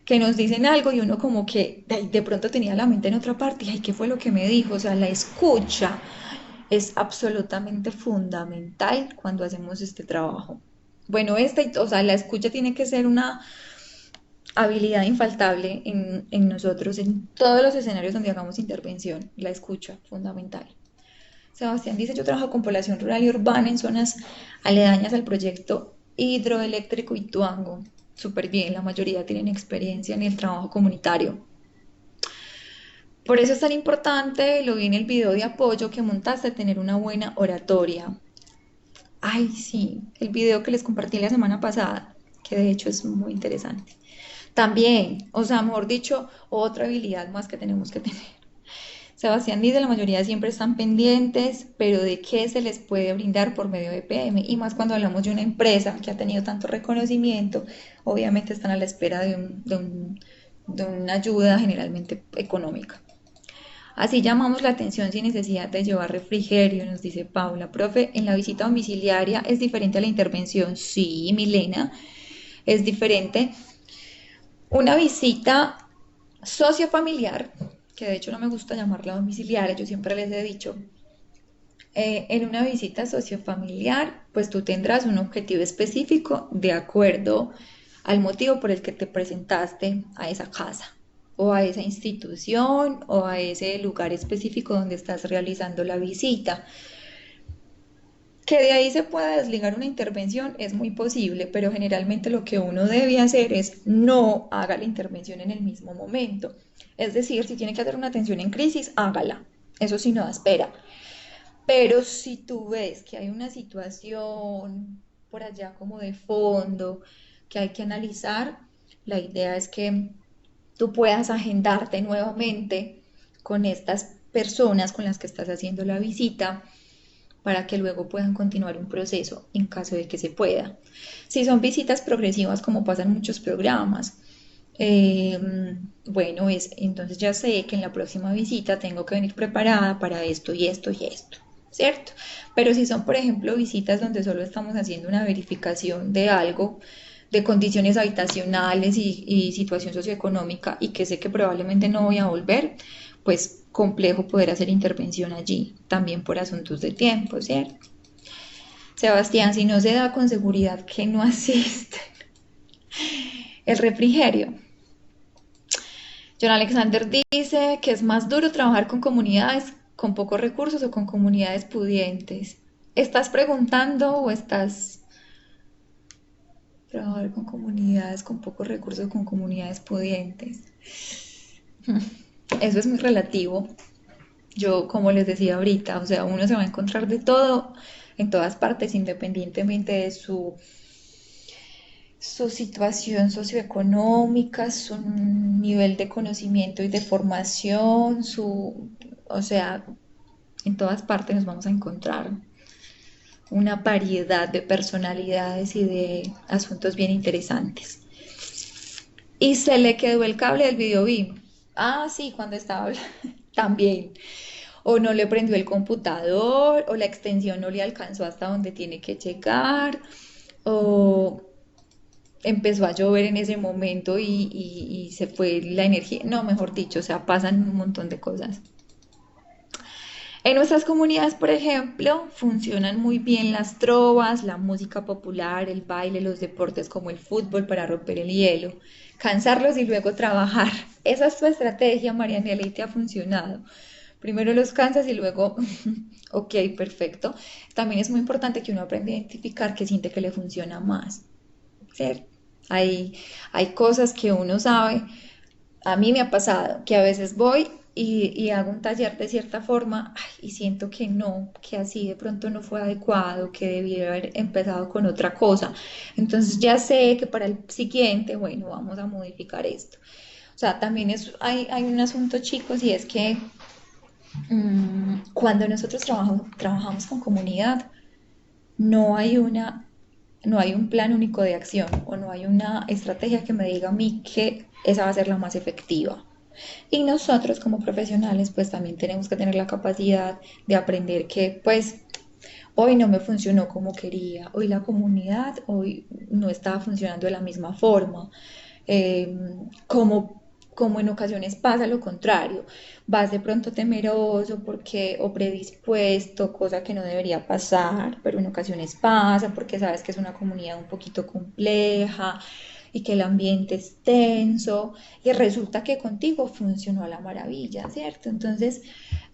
que nos dicen algo y uno como que de pronto tenía la mente en otra parte y ay, ¿qué fue lo que me dijo? O sea, la escucha es absolutamente fundamental cuando hacemos este trabajo. Bueno, o sea, la escucha tiene que ser una habilidad infaltable en nosotros, en todos los escenarios donde hagamos intervención, la escucha, fundamental. Sebastián dice, yo trabajo con población rural y urbana en zonas aledañas al proyecto hidroeléctrico Ituango. Súper bien, la mayoría tienen experiencia en el trabajo comunitario. Por eso es tan importante, lo vi en el video de apoyo que montaste, tener una buena oratoria. Ay, sí, el video que les compartí la semana pasada, que de hecho es muy interesante. También, o sea, mejor dicho, otra habilidad más que tenemos que tener. Sebastián dice, la mayoría siempre están pendientes, pero ¿de qué se les puede brindar por medio de PM? Y más cuando hablamos de una empresa que ha tenido tanto reconocimiento, obviamente están a la espera de una ayuda generalmente económica. Así llamamos la atención sin necesidad de llevar refrigerio, nos dice Paula. Profe, en la visita domiciliaria es diferente a la intervención. Sí, Milena, es diferente. Una visita sociofamiliar, que de hecho no me gusta llamarla domiciliaria, yo siempre les he dicho, en una visita sociofamiliar, pues tú tendrás un objetivo específico de acuerdo al motivo por el que te presentaste a esa casa o a esa institución o a ese lugar específico donde estás realizando la visita. Que de ahí se pueda desligar una intervención es muy posible, pero generalmente lo que uno debe hacer es no haga la intervención en el mismo momento. Es decir, si tiene que hacer una atención en crisis, hágala. Eso sí no da espera. Pero si tú ves que hay una situación por allá como de fondo que hay que analizar, la idea es que tú puedas agendarte nuevamente con estas personas con las que estás haciendo la visita para que luego puedan continuar un proceso en caso de que se pueda. Si son visitas progresivas, como pasa en muchos programas, eh, bueno, entonces ya sé que en la próxima visita tengo que venir preparada para esto y esto y esto, ¿cierto? Pero si son, por ejemplo, visitas donde solo estamos haciendo una verificación de algo, de condiciones habitacionales y situación socioeconómica y que sé que probablemente no voy a volver, pues complejo poder hacer intervención allí, también por asuntos de tiempo, ¿cierto? Sebastián, si no se da con seguridad que no asiste el refrigerio. John Alexander dice que es más duro trabajar con comunidades con pocos recursos o con comunidades pudientes. ¿Estás preguntando o estás trabajar con comunidades con pocos recursos o con comunidades pudientes? Eso es muy relativo. Yo, como les decía ahorita, o sea, uno se va a encontrar de todo en todas partes, independientemente de su su situación socioeconómica, su nivel de conocimiento y de formación, o sea, en todas partes nos vamos a encontrar una variedad de personalidades y de asuntos bien interesantes. Y se le quedó el cable del video BIM. Ah, sí, cuando estaba hablando también. O no le prendió el computador, o la extensión no le alcanzó hasta donde tiene que llegar, o empezó a llover en ese momento y se fue la energía. No, mejor dicho, o sea, pasan un montón de cosas. En nuestras comunidades, por ejemplo, funcionan muy bien las trovas, la música popular, el baile, los deportes como el fútbol para romper el hielo, cansarlos y luego trabajar. Esa es tu estrategia, Marianela, y te ha funcionado. Primero los cansas y luego, ok, perfecto. También es muy importante que uno aprenda a identificar qué siente que le funciona más, ¿cierto? Hay, hay cosas que uno sabe. A mí me ha pasado que a veces voy y hago un taller de cierta forma, ay, y siento que no, que así de pronto no fue adecuado, que debí haber empezado con otra cosa. Entonces ya sé que para el siguiente, bueno, vamos a modificar esto. O sea, también hay un asunto, chicos, y es que cuando nosotros trabajamos con comunidad, no hay no hay un plan único de acción o no hay una estrategia que me diga a mí que esa va a ser la más efectiva. Y nosotros como profesionales pues también tenemos que tener la capacidad de aprender que pues hoy no me funcionó como quería, hoy la comunidad hoy no estaba funcionando de la misma forma, eh, como, como en ocasiones pasa lo contrario, vas de pronto temeroso porque, o predispuesto, cosa que no debería pasar, pero en ocasiones pasa porque sabes que es una comunidad un poquito compleja y que el ambiente es tenso y resulta que contigo funcionó a la maravilla, ¿cierto? Entonces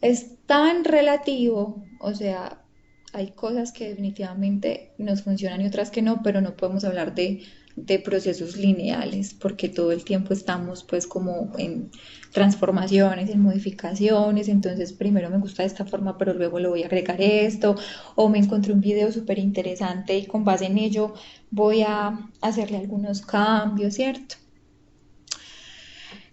es tan relativo, o sea, hay cosas que definitivamente nos funcionan y otras que no, pero no podemos hablar de procesos lineales, porque todo el tiempo estamos pues como en transformaciones, en modificaciones, entonces primero me gusta de esta forma, pero luego le voy a agregar esto, o me encontré un video súper interesante y con base en ello voy a hacerle algunos cambios, ¿cierto?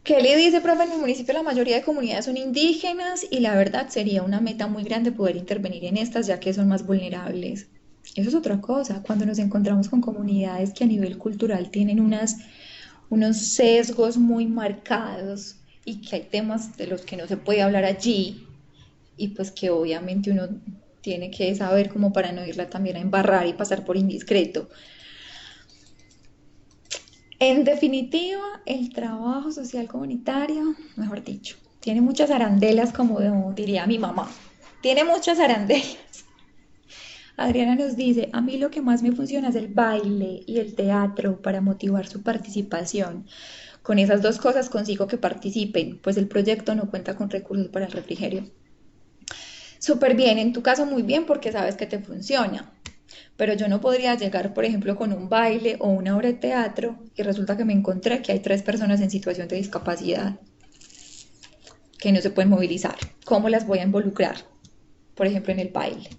Kelly dice, profe, en mi municipio la mayoría de comunidades son indígenas y la verdad sería una meta muy grande poder intervenir en estas ya que son más vulnerables. Eso es otra cosa, cuando nos encontramos con comunidades que a nivel cultural tienen unos sesgos muy marcados y que hay temas de los que no se puede hablar allí y pues que obviamente uno tiene que saber como para no irla también a embarrar y pasar por indiscreto. En definitiva, el trabajo social comunitario, mejor dicho, tiene muchas arandelas, como diría mi mamá. Tiene muchas arandelas. Adriana nos dice, a mí lo que más me funciona es el baile y el teatro para motivar su participación. Con esas dos cosas consigo que participen, pues el proyecto no cuenta con recursos para el refrigerio. Súper bien, en tu caso muy bien porque sabes que te funciona. Pero yo no podría llegar, por ejemplo, con un baile o una obra de teatro y resulta que me encontré que hay tres personas en situación de discapacidad que no se pueden movilizar. ¿Cómo las voy a involucrar? Por ejemplo, en el baile,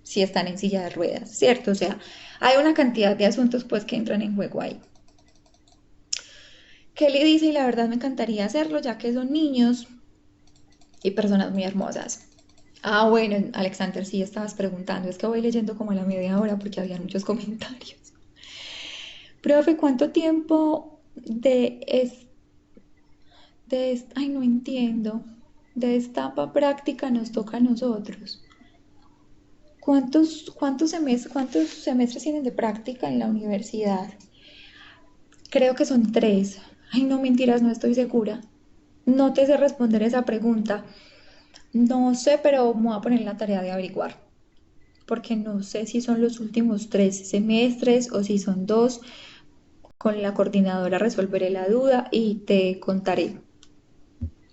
si están en silla de ruedas, ¿cierto? O sea, hay una cantidad de asuntos pues que entran en juego ahí. Kelly dice, y la verdad me encantaría hacerlo, ya que son niños y personas muy hermosas. Ah, bueno, Alexander, sí estabas preguntando, es que voy leyendo como a la media hora porque había muchos comentarios. Profe, ¿cuánto tiempo ay, no entiendo, de etapa práctica nos toca a nosotros? ¿Cuántos semestres tienen de práctica en la universidad? Creo que son tres. Ay, no, mentiras, no estoy segura. No te sé responder esa pregunta. No sé, pero me voy a poner en la tarea de averiguar, porque no sé si son los últimos 3 semestres o si son dos. Con la coordinadora resolveré la duda y te contaré.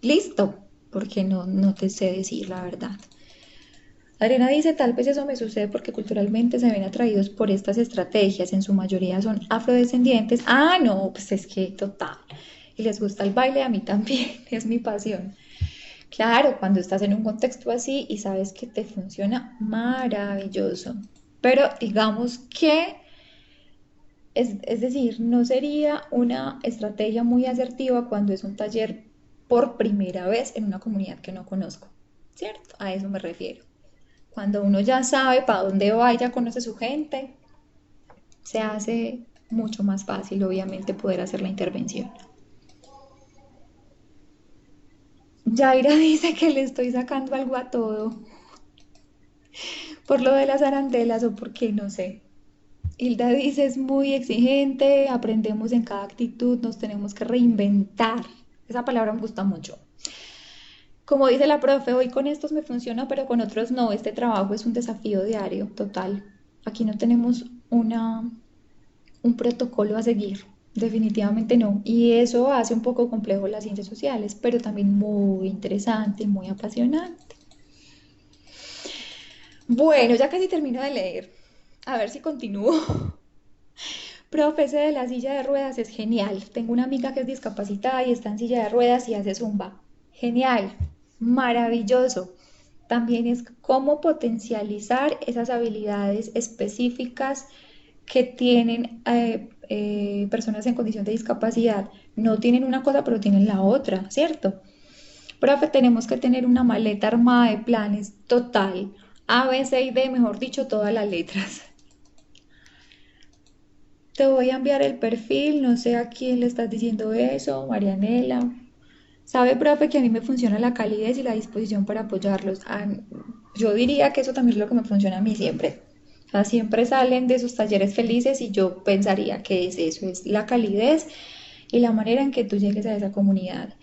Listo, porque no te sé decir la verdad. Adriana dice, tal vez eso me sucede porque culturalmente se ven atraídos por estas estrategias, en su mayoría son afrodescendientes. Ah, no, pues es que total. Y les gusta el baile, a mí también, es mi pasión. Claro, cuando estás en un contexto así y sabes que te funciona, maravilloso. Pero digamos que Es decir, no sería una estrategia muy asertiva cuando es un taller por primera vez en una comunidad que no conozco, ¿cierto? A eso me refiero. Cuando uno ya sabe para dónde va y ya conoce su gente, se hace mucho más fácil, obviamente, poder hacer la intervención. Yaira dice que le estoy sacando algo a todo, por lo de las arandelas o porque no sé. Hilda dice es muy exigente, aprendemos en cada actitud, nos tenemos que reinventar. Esa palabra me gusta mucho. Como dice la profe, hoy con estos me funciona, pero con otros no. Este trabajo es un desafío diario, total. Aquí no tenemos un protocolo a seguir, definitivamente no. Y eso hace un poco complejo las ciencias sociales, pero también muy interesante y muy apasionante. Bueno, ya casi termino de leer. A ver si continúo. Profe, ese de la silla de ruedas es genial. Tengo una amiga que es discapacitada y está en silla de ruedas y hace zumba. Genial, maravilloso. También es cómo potencializar esas habilidades específicas que tienen personas en condición de discapacidad. No tienen una cosa, pero tienen la otra, ¿cierto? Profe, tenemos que tener una maleta armada de planes total. A, B, C y D, mejor dicho, todas las letras. Te voy a enviar el perfil, no sé a quién le estás diciendo eso, Marianela. Sabe, profe, que a mí me funciona la calidez y la disposición para apoyarlos. Yo diría que eso también es lo que me funciona a mí siempre. O sea, siempre salen de sus talleres felices y yo pensaría que es eso, es la calidez y la manera en que tú llegues a esa comunidad.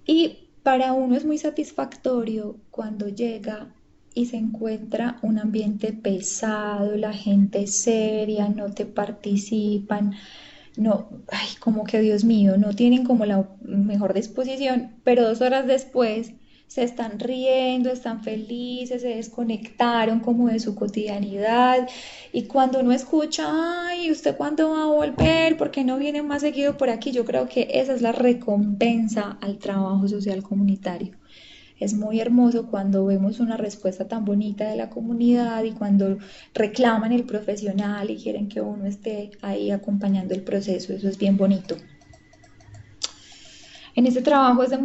Y para uno es muy satisfactorio cuando llega y se encuentra un ambiente pesado, la gente seria, no te participan, no, ay, como que Dios mío, no tienen como la mejor disposición, pero 2 horas después se están riendo, están felices, se desconectaron como de su cotidianidad y cuando uno escucha, ay, ¿usted cuándo va a volver? ¿Por qué no viene más seguido por aquí? Yo creo que esa es la recompensa al trabajo social comunitario. Es muy hermoso cuando vemos una respuesta tan bonita de la comunidad y cuando reclaman el profesional y quieren que uno esté ahí acompañando el proceso. Eso es bien bonito. En este trabajo es de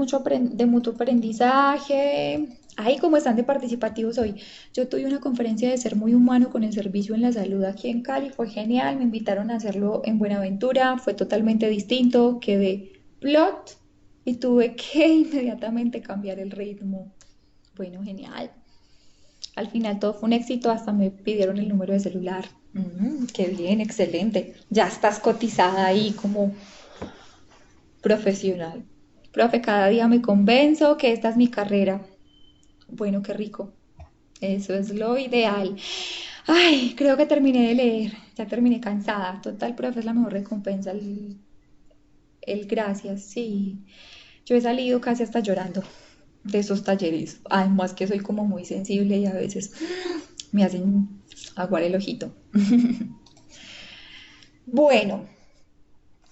mutuo aprendizaje. Ay, cómo están de participativos hoy. Yo tuve una conferencia de ser muy humano con el servicio en la salud aquí en Cali. Fue genial. Me invitaron a hacerlo en Buenaventura. Fue totalmente distinto. Quedé plot y tuve que inmediatamente cambiar el ritmo. Bueno, genial. Al final todo fue un éxito. Hasta me pidieron el número de celular. Qué bien, excelente. Ya estás cotizada ahí como profesional. Profe, cada día me convenzo que esta es mi carrera. Bueno, qué rico. Eso es lo ideal. Ay, creo que terminé de leer. Ya terminé cansada. Total, profe, es la mejor recompensa. El gracias, sí. Yo he salido casi hasta llorando de esos talleres. Además que soy como muy sensible y a veces me hacen aguar el ojito. Bueno,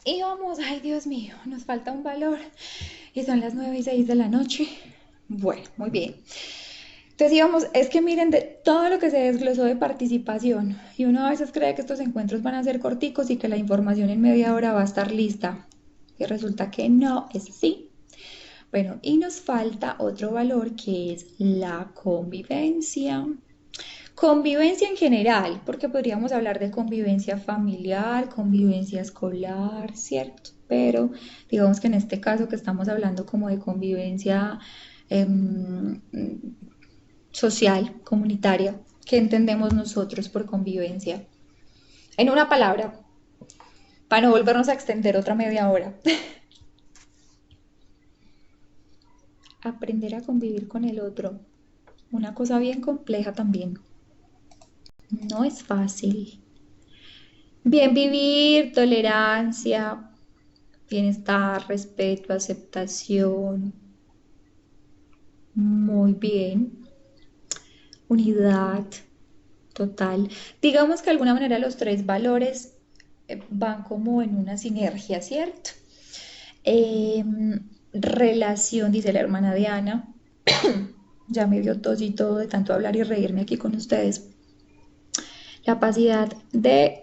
y vamos, ay Dios mío, nos falta un valor y son las 9:06 de la noche. Bueno, muy bien. Entonces íbamos, es que miren de todo lo que se desglosó de participación y uno a veces cree que estos encuentros van a ser corticos y que la información en media hora va a estar lista. Y resulta que no es así. Bueno, y nos falta otro valor que es la convivencia. Convivencia en general, porque podríamos hablar de convivencia familiar, convivencia escolar, ¿cierto? Pero digamos que en este caso que estamos hablando como de convivencia em, social, comunitaria, ¿qué entendemos nosotros por convivencia? En una palabra, para no volvernos a extender otra media hora. Aprender a convivir con el otro. Una cosa bien compleja también. No es fácil. Bien vivir, tolerancia, bienestar, respeto, aceptación. Muy bien. Unidad total. Digamos que de alguna manera los tres valores van como en una sinergia, ¿cierto? Relación, dice la hermana Diana. Ya me dio tos y todo de tanto hablar y reírme aquí con ustedes. Capacidad de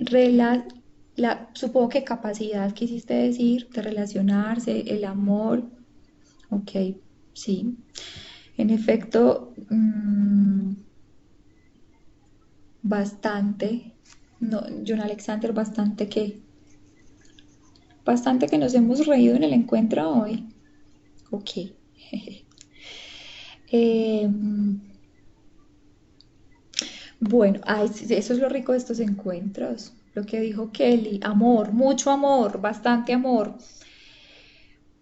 supongo que capacidad quisiste decir, de relacionarse, el amor, ok, sí. En efecto, bastante, no, John Alexander, bastante que nos hemos reído en el encuentro hoy. Ok. Eh, bueno, ay, sí, eso es lo rico de estos encuentros. Lo que dijo Kelly, amor, mucho amor, bastante amor.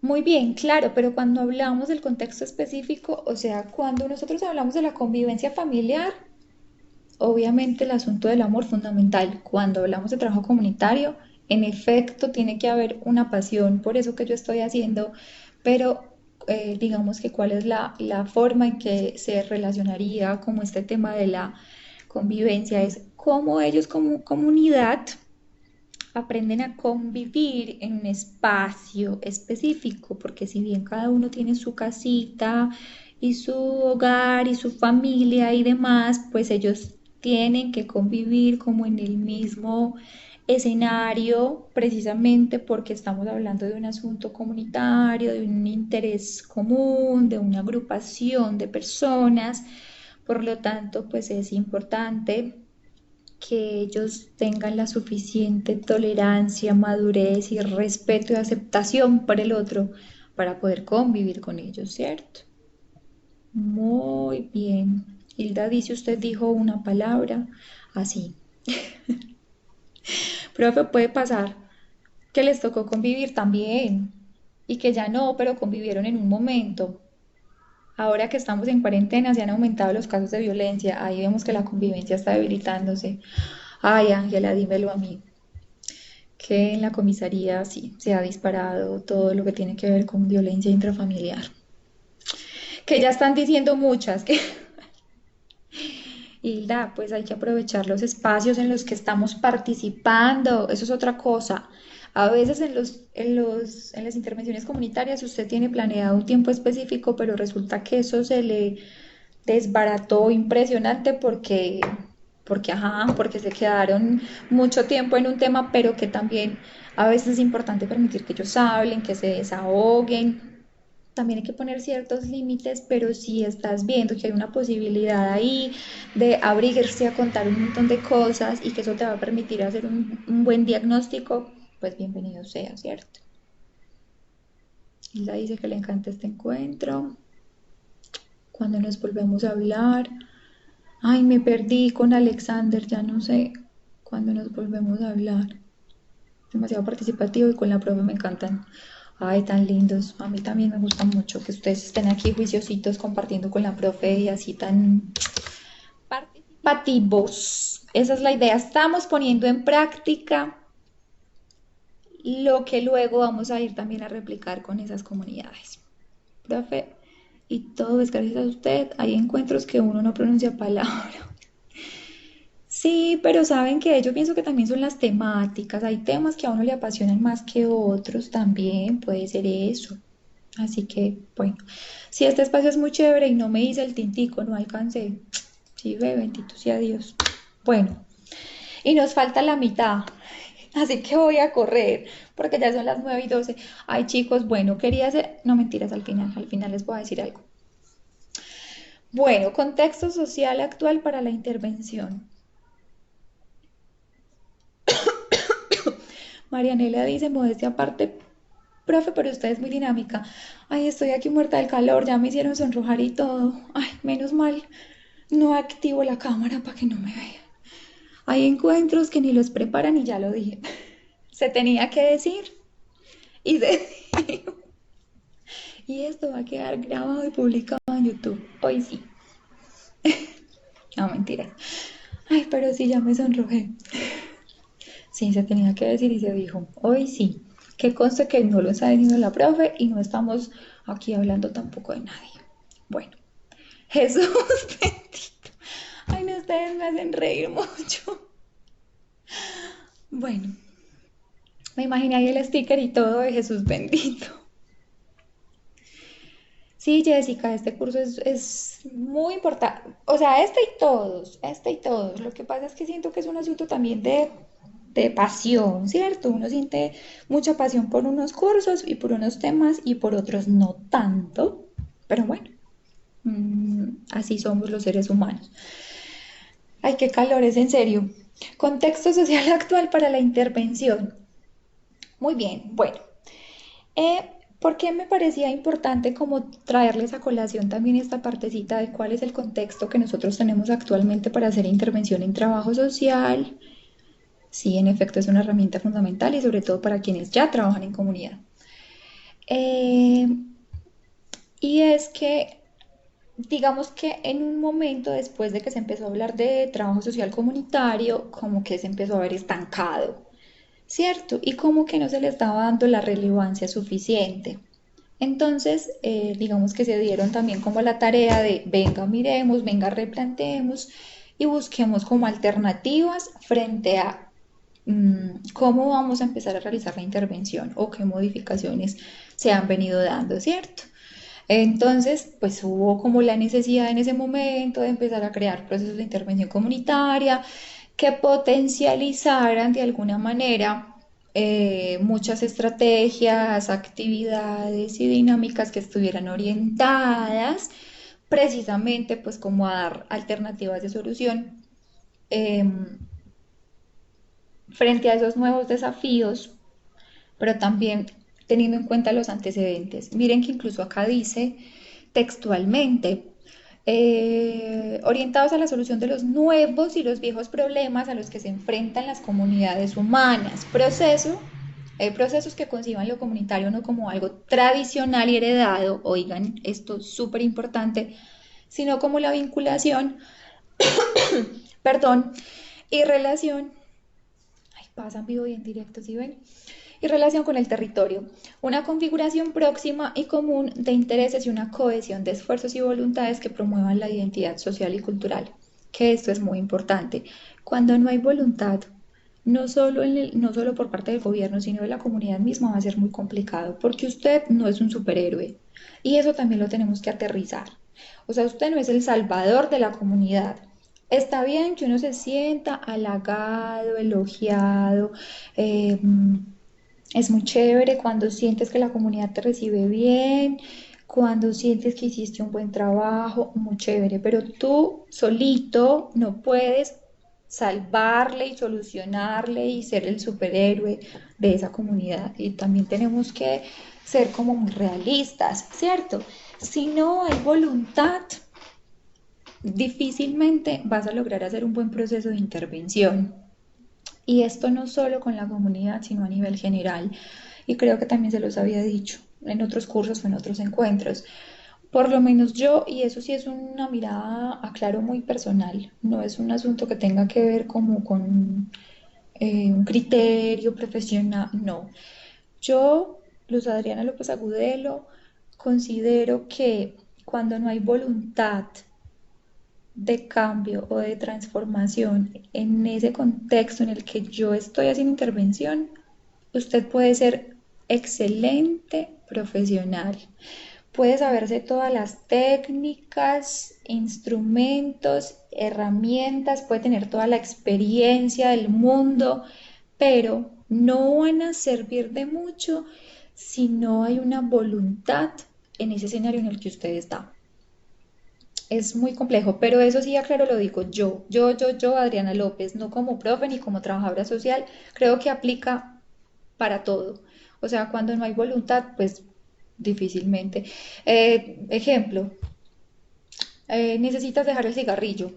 Muy bien, claro, pero cuando hablamos del contexto específico, o sea, cuando nosotros hablamos de la convivencia familiar, obviamente el asunto del amor fundamental. Cuando hablamos de trabajo comunitario, en efecto tiene que haber una pasión por eso que yo estoy haciendo, pero digamos que cuál es la forma en que se relacionaría como este tema de la convivencia, es cómo ellos como comunidad aprenden a convivir en un espacio específico, porque si bien cada uno tiene su casita y su hogar y su familia y demás, pues ellos tienen que convivir como en el mismo escenario, precisamente porque estamos hablando de un asunto comunitario, de un interés común, de una agrupación de personas. Por lo tanto, pues es importante que ellos tengan la suficiente tolerancia, madurez y respeto y aceptación para el otro para poder convivir con ellos, ¿cierto? Muy bien. Hilda dice, usted dijo una palabra así. Profe, puede pasar que les tocó convivir también y que ya no, pero convivieron en un momento. Ahora que estamos en cuarentena se han aumentado los casos de violencia. Ahí vemos que la convivencia está debilitándose. Ay, Ángela, dímelo a mí. Que en la comisaría sí se ha disparado todo lo que tiene que ver con violencia intrafamiliar. Que ya están diciendo muchas que Hilda, pues hay que aprovechar los espacios en los que estamos participando, eso es otra cosa. A veces en las intervenciones comunitarias usted tiene planeado un tiempo específico, pero resulta que eso se le desbarató impresionante porque se quedaron mucho tiempo en un tema, pero que también a veces es importante permitir que ellos hablen, que se desahoguen. También hay que poner ciertos límites, pero si estás viendo que hay una posibilidad ahí de abrirse a contar un montón de cosas y que eso te va a permitir hacer un buen diagnóstico, pues bienvenido sea, ¿cierto? Hilda dice que le encanta este encuentro. Cuando nos volvemos a hablar, ay, me perdí con Alexander, ya no sé cuándo nos volvemos a hablar. Demasiado participativo y con la profe me encantan. Ay, tan lindos. A mí también me gusta mucho que ustedes estén aquí juiciositos compartiendo con la profe y así tan participativos. Esa es la idea. Estamos poniendo en práctica lo que luego vamos a ir también a replicar con esas comunidades. Profe, y todo es gracias a usted. Hay encuentros que uno no pronuncia palabra. Sí, pero saben que yo pienso que también son las temáticas. Hay temas que a uno le apasionan más que otros también, puede ser eso. Así que, bueno, si este espacio es muy chévere y no me hice el tintico, no alcancé. Sí, ve, bendito sea Dios. Bueno, y nos falta la mitad. Así que voy a correr, porque ya son las 9:12. Ay, chicos, bueno, quería hacer... No, mentiras, al final les voy a decir algo. Bueno, contexto social actual para la intervención. Marianela dice, modestia aparte, profe, pero usted es muy dinámica. Ay, estoy aquí muerta del calor, ya me hicieron sonrojar y todo. Ay, menos mal, no activo la cámara para que no me vea. Hay encuentros que ni los preparan y ya lo dije. Se tenía que decir y se dijo. Y esto va a quedar grabado y publicado en YouTube. Hoy sí. No, mentiras. Ay, pero sí, ya me sonrojé. Sí, se tenía que decir y se dijo. Hoy sí. Que conste que no lo está diciendo la profe y no estamos aquí hablando tampoco de nadie. Bueno, Jesús bendito. Ay, no, ustedes me hacen reír mucho. Bueno, me imaginé ahí el sticker y todo de Jesús bendito. Sí, Jessica, este curso es muy importante. O sea, este y todos. Lo que pasa es que siento que es un asunto también de de pasión, ¿cierto? Uno siente mucha pasión por unos cursos y por unos temas y por otros no tanto, pero bueno, así somos los seres humanos. Ay, qué calores, en serio. Contexto social actual para la intervención. Muy bien, bueno. Eh, ¿Por qué me parecía importante como traerles a colación también esta partecita de cuál es el contexto que nosotros tenemos actualmente para hacer intervención en trabajo social? Sí, en efecto es una herramienta fundamental y sobre todo para quienes ya trabajan en comunidad. Eh, y es que, digamos que en un momento después de que se empezó a hablar de trabajo social comunitario, como que se empezó a ver estancado, ¿cierto? Y como que no se le estaba dando la relevancia suficiente. Entonces, digamos que se dieron también como la tarea de, venga, miremos, venga, replanteemos y busquemos como alternativas frente a cómo vamos a empezar a realizar la intervención o qué modificaciones se han venido dando, ¿cierto? Entonces, pues hubo como la necesidad en ese momento de empezar a crear procesos de intervención comunitaria que potencializaran de alguna manera muchas estrategias, actividades y dinámicas que estuvieran orientadas precisamente pues como a dar alternativas de solución eh, frente a esos nuevos desafíos, pero también teniendo en cuenta los antecedentes. Miren que incluso acá dice textualmente, orientados a la solución de los nuevos y los viejos problemas a los que se enfrentan las comunidades humanas. Procesos que conciban lo comunitario no como algo tradicional y heredado, oigan, esto es súper importante, sino como la vinculación, perdón, y relación, ay, pasan vivo y en directo, ¿sí ven? Y relación con el territorio, una configuración próxima y común de intereses y una cohesión de esfuerzos y voluntades que promuevan la identidad social y cultural, que esto es muy importante. Cuando no hay voluntad, no solo por parte del gobierno, sino de la comunidad misma, va a ser muy complicado, porque usted no es un superhéroe. Y eso también lo tenemos que aterrizar. O sea, usted no es el salvador de la comunidad. Está bien que uno se sienta halagado, elogiado, eh, es muy chévere cuando sientes que la comunidad te recibe bien, cuando sientes que hiciste un buen trabajo, muy chévere, pero tú solito no puedes salvarle y solucionarle y ser el superhéroe de esa comunidad. Y también tenemos que ser como muy realistas, ¿cierto? Si no hay voluntad, difícilmente vas a lograr hacer un buen proceso de intervención. Y esto no solo con la comunidad, sino a nivel general. Y creo que también se los había dicho en otros cursos o en otros encuentros. Por lo menos yo, y eso sí es una mirada, aclaro, muy personal, no es un asunto que tenga que ver como con un criterio profesional, no. Yo, Luz Adriana López Agudelo, considero que cuando no hay voluntad de cambio o de transformación en ese contexto en el que yo estoy haciendo intervención, usted puede ser excelente profesional. Puede saberse todas las técnicas, instrumentos, herramientas, puede tener toda la experiencia del mundo, pero no van a servir de mucho si no hay una voluntad en ese escenario en el que usted está. Es muy complejo, pero eso sí, aclaro, lo digo yo, Adriana López, no como profe ni como trabajadora social, creo que aplica para todo. O sea, cuando no hay voluntad, pues difícilmente. Ejemplo, necesitas dejar el cigarrillo.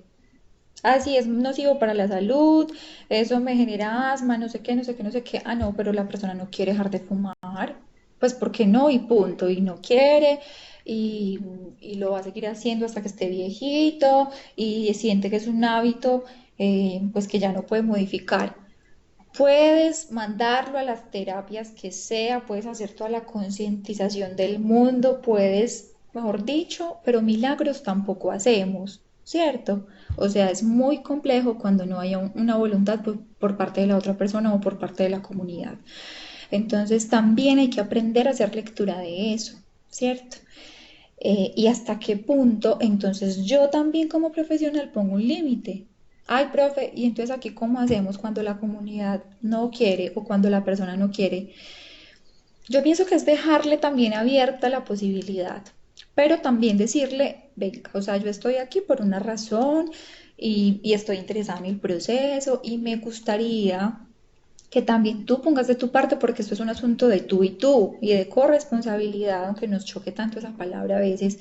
Así es nocivo para la salud, eso me genera asma, no sé qué, no sé qué, no sé qué. Ah, no, pero la persona no quiere dejar de fumar. Pues porque no y punto, y no quiere, y, y lo va a seguir haciendo hasta que esté viejito, y siente que es un hábito, pues que ya no puede modificar. Puedes mandarlo a las terapias que sea, puedes hacer toda la concientización del mundo, puedes, mejor dicho, pero milagros tampoco hacemos, ¿cierto? O sea, es muy complejo cuando no haya una voluntad por parte de la otra persona o por parte de la comunidad. Entonces también hay que aprender a hacer lectura de eso, ¿cierto? Y hasta qué punto, entonces yo también como profesional pongo un límite. Ay, profe, y entonces aquí cómo hacemos cuando la comunidad no quiere o cuando la persona no quiere. Yo pienso que es dejarle también abierta la posibilidad, pero también decirle, venga, o sea, yo estoy aquí por una razón y estoy interesada en el proceso y me gustaría que también tú pongas de tu parte porque esto es un asunto de tú y de corresponsabilidad, aunque nos choque tanto esa palabra a veces,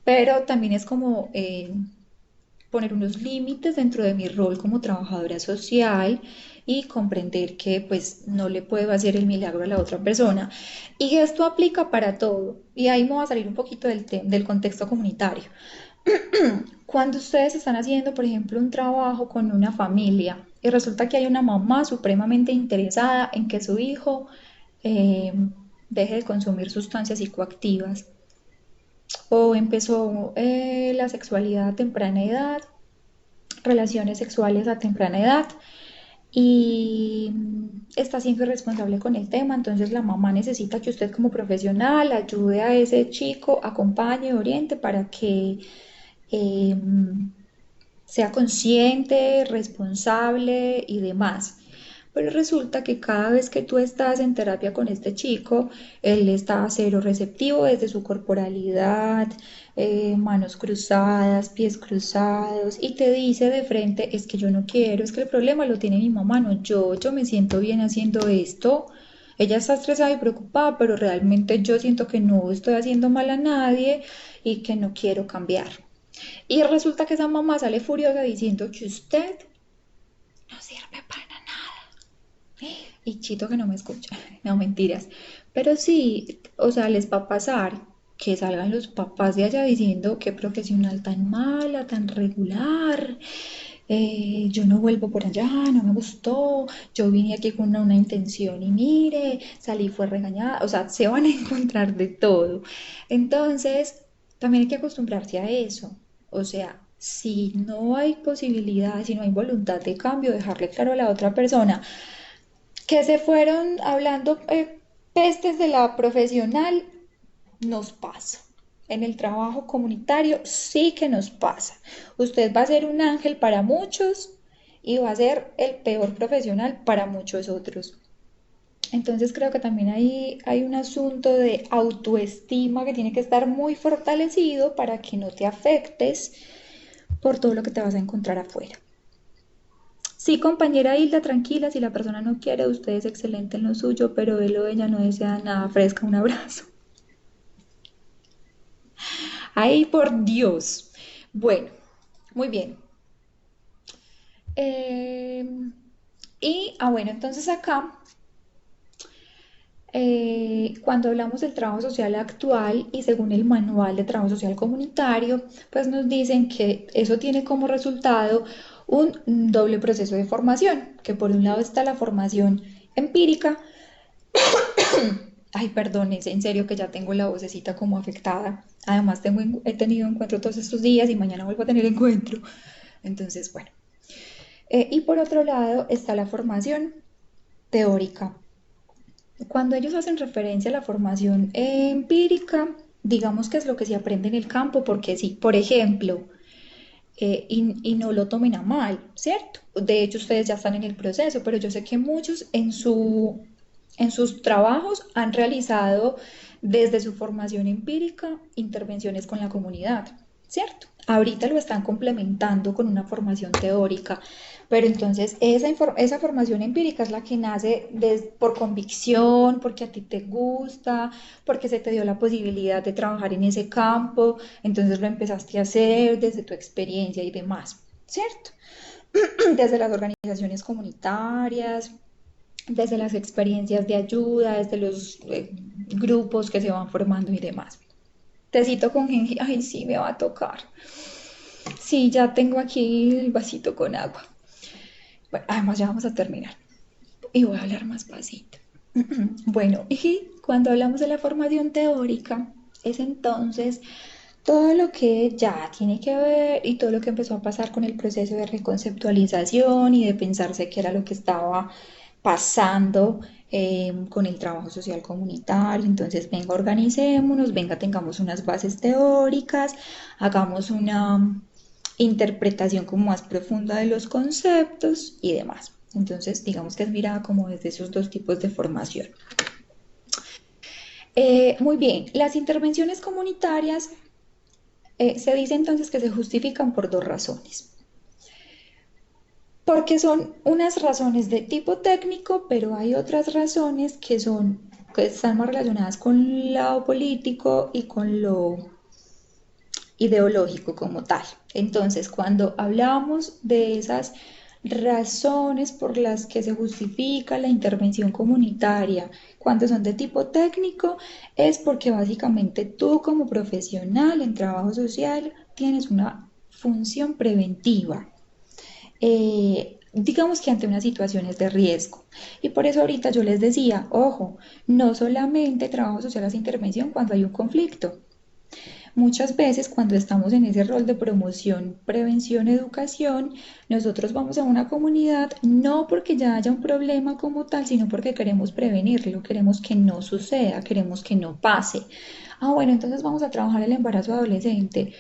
pero también es como poner unos límites dentro de mi rol como trabajadora social y comprender que pues no le puedo hacer el milagro a la otra persona. Y esto aplica para todo. Y ahí me va a salir un poquito del contexto comunitario. Cuando ustedes están haciendo, por ejemplo, un trabajo con una familia y resulta que hay una mamá supremamente interesada en que su hijo eh, deje de consumir sustancias psicoactivas o empezó la sexualidad a temprana edad, relaciones sexuales a temprana edad y está siendo irresponsable con el tema, entonces la mamá necesita que usted como profesional ayude a ese chico, acompañe, oriente para que eh, sea consciente, responsable y demás. Pero resulta que cada vez que tú estás en terapia con este chico, él está cero receptivo desde su corporalidad, manos cruzadas, pies cruzados, y te dice de frente, es que yo no quiero, es que el problema lo tiene mi mamá, no yo me siento bien haciendo esto. Ella está estresada y preocupada, pero realmente yo siento que no estoy haciendo mal a nadie y que no quiero cambiar. Y resulta que esa mamá sale furiosa diciendo que usted no sirve para nada. Y Chito que no me escucha, no mentiras. Pero sí, o sea, les va a pasar que salgan los papás de allá diciendo qué profesional tan mala, tan regular, yo no vuelvo por allá, no me gustó, yo vine aquí con una intención y mire, salí fue regañada, o sea, se van a encontrar de todo. Entonces, también hay que acostumbrarse a eso, o sea, si no hay posibilidad, si no hay voluntad de cambio, dejarle claro a la otra persona que se fueron hablando pestes de la profesional, nos pasa. En el trabajo comunitario sí que nos pasa. Usted va a ser un ángel para muchos y va a ser el peor profesional para muchos otros. Entonces creo que también hay un asunto de autoestima que tiene que estar muy fortalecido para que no te afectes por todo lo que te vas a encontrar afuera. Sí, compañera Hilda, tranquila, si la persona no quiere, usted es excelente en lo suyo, pero él o ella no desea nada fresca, un abrazo. Ay, por Dios. Bueno, muy bien. Eh, bueno, entonces acá, cuando hablamos del trabajo social actual y según el manual de trabajo social comunitario, pues nos dicen que eso tiene como resultado un doble proceso de formación, que por un lado está la formación empírica. Ay, perdón, es en serio que ya tengo la vocecita como afectada. Además, he tenido encuentro todos estos días y mañana vuelvo a tener encuentro. Entonces, bueno. Y por otro lado está la formación teórica. Cuando ellos hacen referencia a la formación empírica, digamos que es lo que se aprende en el campo, porque sí, por ejemplo, y no lo tomen a mal, ¿cierto? De hecho, ustedes ya están en el proceso, pero yo sé que muchos en sus trabajos han realizado desde su formación empírica intervenciones con la comunidad, ¿cierto? Ahorita lo están complementando con una formación teórica, pero entonces esa formación empírica es la que nace por convicción, porque a ti te gusta, porque se te dio la posibilidad de trabajar en ese campo, entonces lo empezaste a hacer desde tu experiencia y demás, ¿cierto? Desde las organizaciones comunitarias, desde las experiencias de ayuda, desde los grupos que se van formando y demás. Tecito con jengibre, ay, sí, me va a tocar. Sí, ya tengo aquí el vasito con agua. Bueno, además ya vamos a terminar y voy a hablar más pasito. Bueno, y cuando hablamos de la formación teórica, es entonces todo lo que ya tiene que ver y todo lo que empezó a pasar con el proceso de reconceptualización y de pensarse qué era lo que estaba pasando con el trabajo social comunitario. Entonces, venga, organicémonos, venga, tengamos unas bases teóricas, hagamos interpretación como más profunda de los conceptos y demás. Entonces, digamos que es mirada como desde esos dos tipos de formación. Muy bien, las intervenciones comunitarias se dice entonces que se justifican por dos razones. Porque son unas razones de tipo técnico, pero hay otras razones que están más relacionadas con lo político y con lo ideológico como tal. Entonces, cuando hablamos de esas razones por las que se justifica la intervención comunitaria, cuando son de tipo técnico, es porque básicamente tú como profesional en trabajo social tienes una función preventiva, digamos que ante unas situaciones de riesgo. Y por eso ahorita yo les decía, ojo, no solamente trabajo social hace intervención cuando hay un conflicto. Muchas veces cuando estamos en ese rol de promoción, prevención, educación, nosotros vamos a una comunidad no porque ya haya un problema como tal, sino porque queremos prevenirlo, queremos que no suceda, queremos que no pase. Ah, bueno, entonces vamos a trabajar el embarazo adolescente.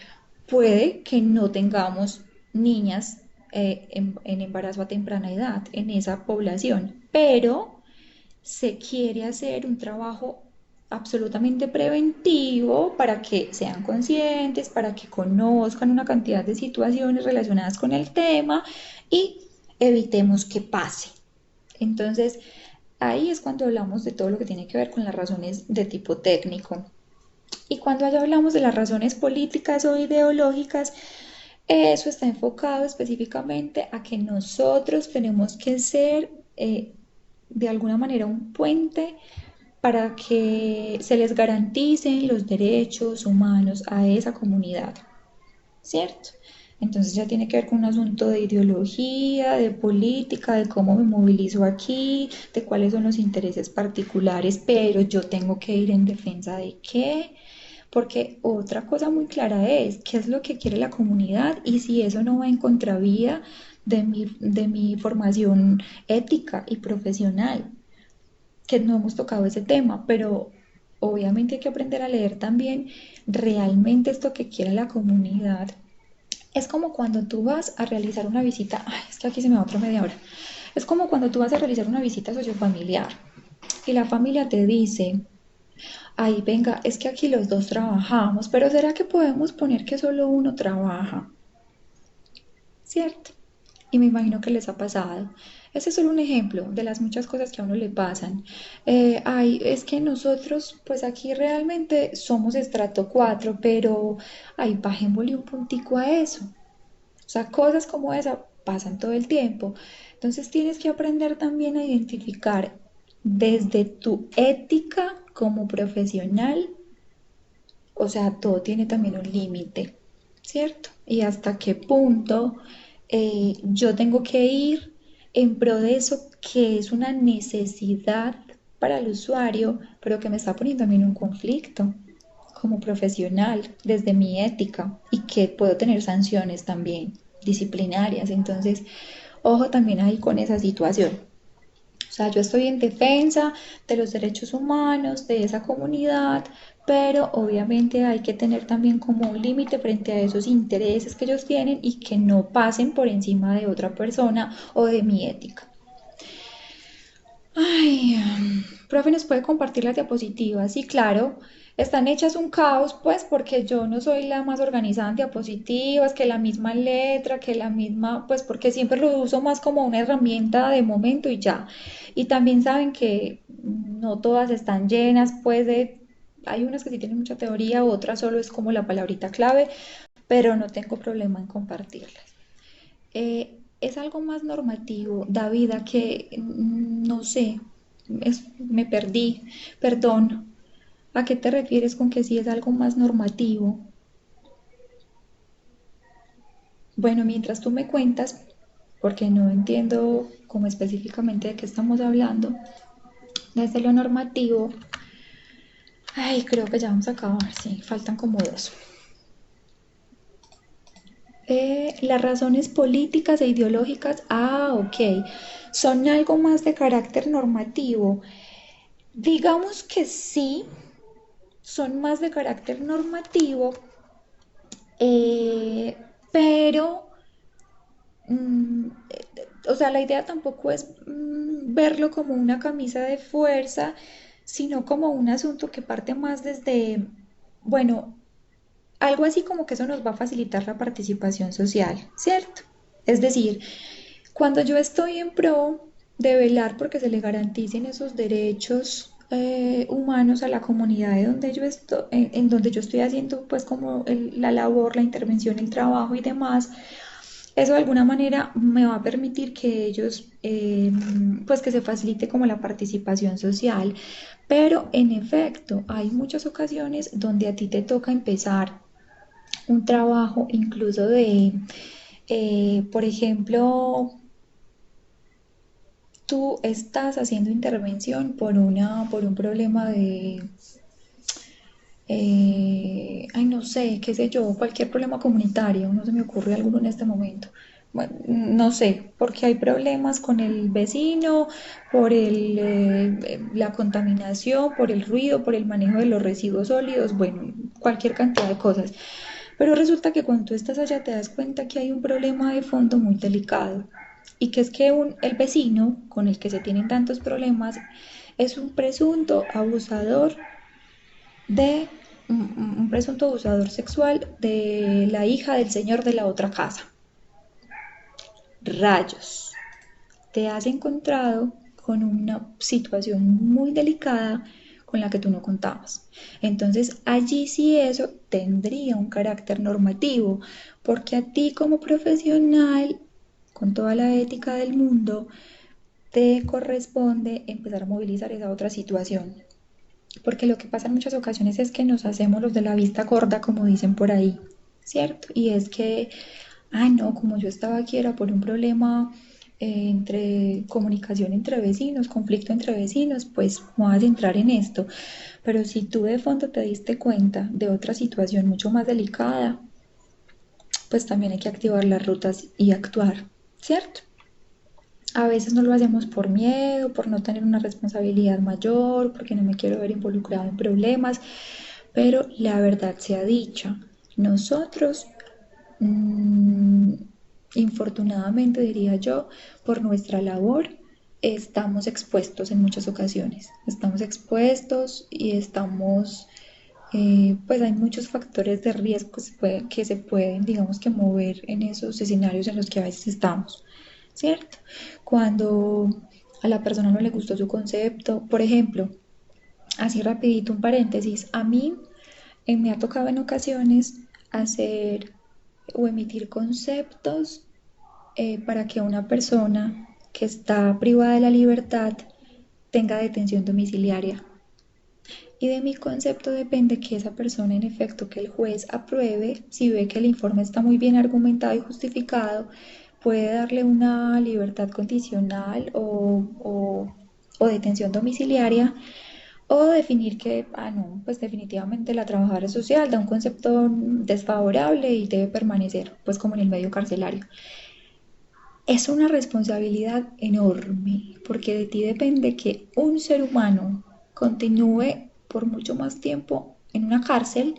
Puede que no tengamos niñas en embarazo a temprana edad en esa población, pero se quiere hacer un trabajo absolutamente preventivo para que sean conscientes, para que conozcan una cantidad de situaciones relacionadas con el tema y evitemos que pase. Entonces, ahí es cuando hablamos de todo lo que tiene que ver con las razones de tipo técnico. Y cuando allá hablamos de las razones políticas o ideológicas, eso está enfocado específicamente a que nosotros tenemos que ser de alguna manera un puente para que se les garanticen los derechos humanos a esa comunidad, ¿cierto? Entonces ya tiene que ver con un asunto de ideología, de política, de cómo me movilizo aquí, de cuáles son los intereses particulares, pero yo tengo que ir en defensa de qué, porque otra cosa muy clara es qué es lo que quiere la comunidad y si eso no va en contravía de mi formación ética y profesional, que no hemos tocado ese tema, pero obviamente hay que aprender a leer también realmente esto que quiere la comunidad. Es como cuando tú vas a realizar una visita, ay, es que aquí se me va otra media hora. Es como cuando tú vas a realizar una visita sociofamiliar y la familia te dice, ay, venga, es que aquí los dos trabajamos, pero ¿será que podemos poner que solo uno trabaja? ¿Cierto? Y me imagino que les ha pasado. Ese es solo un ejemplo de las muchas cosas que a uno le pasan. Ay, es que nosotros, pues aquí realmente somos estrato 4, pero ay, bajémosle un puntico a eso. O sea, cosas como esa pasan todo el tiempo. Entonces tienes que aprender también a identificar desde tu ética como profesional, o sea, todo tiene también un límite, ¿cierto? Y hasta qué punto yo tengo que ir en pro de eso que es una necesidad para el usuario, pero que me está poniendo también un conflicto como profesional desde mi ética y que puedo tener sanciones también disciplinarias. Entonces, ojo también ahí con esa situación. O sea, yo estoy en defensa de los derechos humanos de esa comunidad, pero obviamente hay que tener también como un límite frente a esos intereses que ellos tienen y que no pasen por encima de otra persona o de mi ética. Ay, profe, ¿nos puede compartir las diapositivas? Sí, claro. Están hechas un caos, pues, porque yo no soy la más organizada en diapositivas, que la misma letra, que la misma, pues, porque siempre lo uso más como una herramienta de momento y ya. Y también saben que no todas están llenas, pues, hay unas que sí tienen mucha teoría, otras solo es como la palabrita clave, pero no tengo problema en compartirlas. Es algo más normativo, David, a que no sé, me perdí, perdón. ¿A qué te refieres con que sí es algo más normativo? Bueno, mientras tú me cuentas, porque no entiendo como específicamente de qué estamos hablando, desde lo normativo, ay, creo que ya vamos a acabar, sí, faltan como dos. Las razones políticas e ideológicas, ok, son algo más de carácter normativo. Digamos que sí, son más de carácter normativo, pero, o sea, la idea tampoco es verlo como una camisa de fuerza, sino como un asunto que parte más desde, bueno, algo así como que eso nos va a facilitar la participación social, ¿cierto? Es decir, cuando yo estoy en pro de velar porque se le garanticen esos derechos humanos a la comunidad de donde yo estoy, en donde yo estoy haciendo pues como la labor, la intervención, el trabajo y demás, eso de alguna manera me va a permitir que ellos, pues que se facilite como la participación social, pero en efecto hay muchas ocasiones donde a ti te toca empezar un trabajo incluso de, por ejemplo, tú estás haciendo intervención por un problema de, ay, no sé, qué sé yo, cualquier problema comunitario, no se me ocurre alguno en este momento. Bueno, no sé, porque hay problemas con el vecino, por la contaminación, por el ruido, por el manejo de los residuos sólidos, bueno, cualquier cantidad de cosas. Pero resulta que cuando tú estás allá te das cuenta que hay un problema de fondo muy delicado y que es que el vecino con el que se tienen tantos problemas es un presunto abusador de un presunto abusador sexual de la hija del señor de la otra casa. Rayos, te has encontrado con una situación muy delicada con la que tú no contabas. Entonces, allí sí eso tendría un carácter normativo, porque a ti como profesional, con toda la ética del mundo, te corresponde empezar a movilizar esa otra situación. Porque lo que pasa en muchas ocasiones es que nos hacemos los de la vista gorda, como dicen por ahí, ¿cierto? Y es que, ah, no, como yo estaba aquí era por un problema entre comunicación entre vecinos, conflicto entre vecinos, pues no vas a entrar en esto. Pero si tú de fondo te diste cuenta de otra situación mucho más delicada, pues también hay que activar las rutas y actuar, ¿cierto? A veces no lo hacemos por miedo, por no tener una responsabilidad mayor, porque no me quiero ver involucrado en problemas, pero la verdad sea dicha, nosotros, mmm, infortunadamente diría yo, por nuestra labor, estamos expuestos en muchas ocasiones, estamos expuestos y estamos, pues hay muchos factores de riesgo que se pueden, digamos que mover en esos escenarios en los que a veces estamos. ¿Cierto? Cuando a la persona no le gustó su concepto, por ejemplo, así rapidito un paréntesis, a mí me ha tocado en ocasiones hacer o emitir conceptos para que una persona que está privada de la libertad tenga detención domiciliaria. Y de mi concepto depende que esa persona, en efecto, que el juez apruebe, si ve que el informe está muy bien argumentado y justificado, puede darle una libertad condicional o detención domiciliaria o definir que, ah, no, pues definitivamente la trabajadora social da un concepto desfavorable y debe permanecer, pues como en el medio carcelario. Es una responsabilidad enorme, porque de ti depende que un ser humano continúe por mucho más tiempo en una cárcel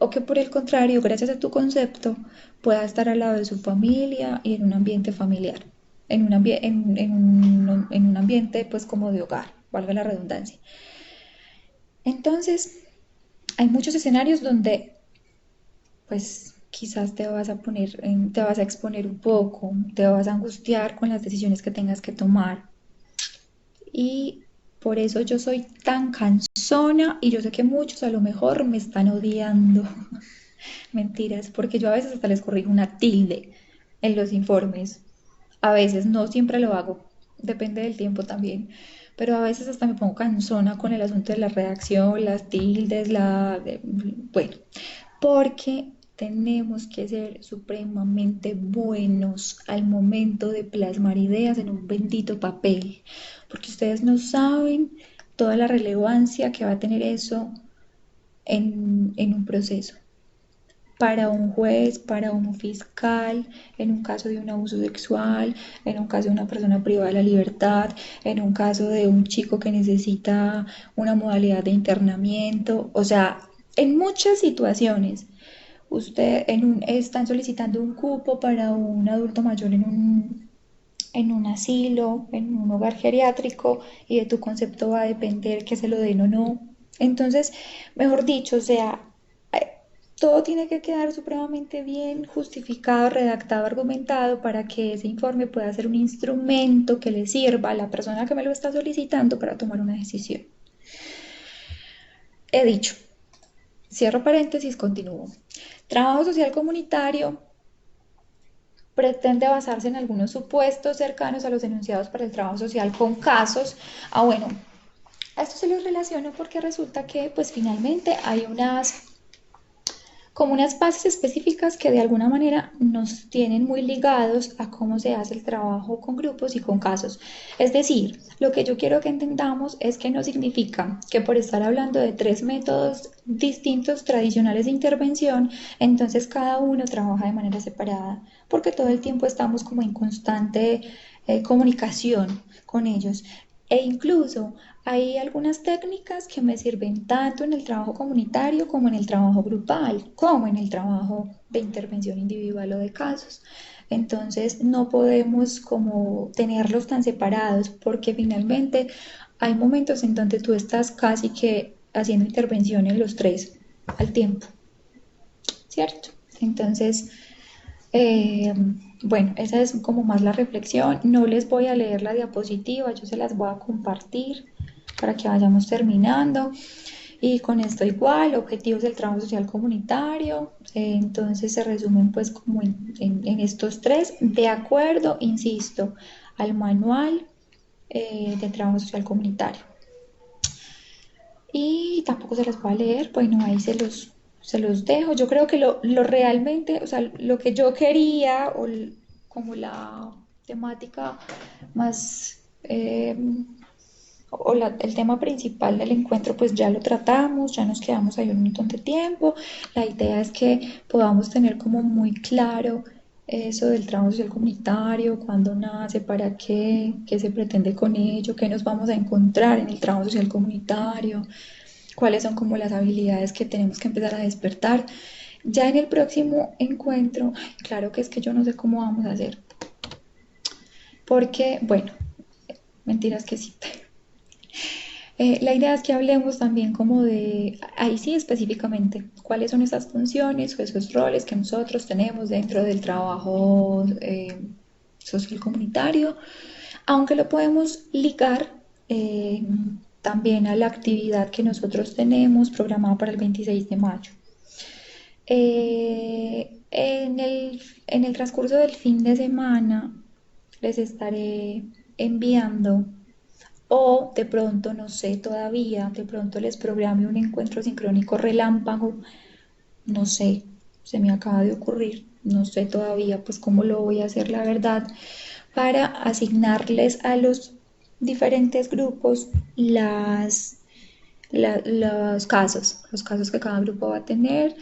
o que por el contrario, gracias a tu concepto, pueda estar al lado de su familia y en un ambiente familiar, en un ambiente pues como de hogar, valga la redundancia. Entonces, hay muchos escenarios donde pues quizás te vas a exponer un poco, te vas a angustiar con las decisiones que tengas que tomar. Y por eso yo soy tan cansona y yo sé que muchos a lo mejor me están odiando. Mentiras, porque yo a veces hasta les corrijo una tilde en los informes. A veces, no siempre lo hago, depende del tiempo también. Pero a veces hasta me pongo cansona con el asunto de la redacción, las tildes, bueno, porque tenemos que ser supremamente buenos al momento de plasmar ideas en un bendito papel, porque ustedes no saben toda la relevancia que va a tener eso en un proceso para un juez, para un fiscal, en un caso de un abuso sexual, en un caso de una persona privada de la libertad, en un caso de un chico que necesita una modalidad de internamiento, o sea, en muchas situaciones. están solicitando un cupo para un adulto mayor en un asilo, en un hogar geriátrico, y de tu concepto va a depender que se lo den o no. Entonces, mejor dicho, o sea, todo tiene que quedar supremamente bien justificado, redactado, argumentado para que ese informe pueda ser un instrumento que le sirva a la persona que me lo está solicitando para tomar una decisión. He dicho, cierro paréntesis, continúo. Trabajo social comunitario pretende basarse en algunos supuestos cercanos a los enunciados para el trabajo social con casos. Bueno, a esto se los relaciono porque resulta que pues finalmente hay como unas bases específicas que de alguna manera nos tienen muy ligados a cómo se hace el trabajo con grupos y con casos. Es decir, lo que yo quiero que entendamos es que no significa que por estar hablando de tres métodos distintos tradicionales de intervención, entonces cada uno trabaja de manera separada, porque todo el tiempo estamos como en constante comunicación con ellos. E incluso hay algunas técnicas que me sirven tanto en el trabajo comunitario como en el trabajo grupal, como en el trabajo de intervención individual o de casos. Entonces no podemos como tenerlos tan separados porque finalmente hay momentos en donde tú estás casi que haciendo intervención en los tres al tiempo, ¿cierto? Entonces, eh, bueno, esa es como más la reflexión. No les voy a leer la diapositiva, yo se las voy a compartir para que vayamos terminando. Y con esto igual, objetivos del trabajo social comunitario. Entonces se resumen pues como en estos tres, de acuerdo, insisto, al manual de trabajo social comunitario. Y tampoco se las voy a leer, bueno, ahí se los dejo. Yo creo que lo realmente, o sea, lo que yo quería, como la temática más, el tema principal del encuentro, pues ya lo tratamos, ya nos quedamos ahí un montón de tiempo. La idea es que podamos tener como muy claro eso del trabajo social comunitario, cuándo nace, para qué, qué se pretende con ello, qué nos vamos a encontrar en el trabajo social comunitario, cuáles son como las habilidades que tenemos que empezar a despertar. Ya en el próximo encuentro, claro que es que yo no sé cómo vamos a hacer, porque, bueno, mentiras que sí. La idea es que hablemos también como de, ahí sí específicamente, cuáles son esas funciones o esos roles que nosotros tenemos dentro del trabajo social comunitario, aunque lo podemos ligar eh, también a la actividad que nosotros tenemos programada para el 26 de mayo. En el transcurso del fin de semana les estaré enviando o de pronto, no sé todavía, de pronto les programe un encuentro sincrónico relámpago, no sé, se me acaba de ocurrir, no sé todavía pues cómo lo voy a hacer la verdad, para asignarles a los diferentes grupos los casos que cada grupo va a tener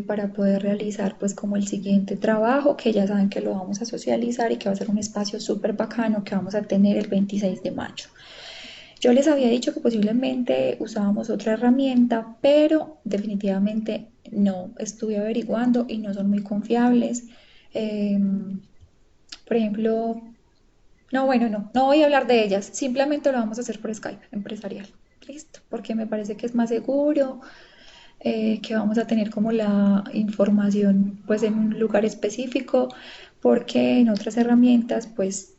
para poder realizar pues como el siguiente trabajo, que ya saben que lo vamos a socializar y que va a ser un espacio súper bacano que vamos a tener el 26 de mayo. Yo les había dicho que posiblemente usábamos otra herramienta, pero definitivamente no, estuve averiguando y no son muy confiables. Eh, por ejemplo, no, bueno, no voy a hablar de ellas, simplemente lo vamos a hacer por Skype empresarial. Listo, porque me parece que es más seguro, que vamos a tener como la información pues en un lugar específico, porque en otras herramientas pues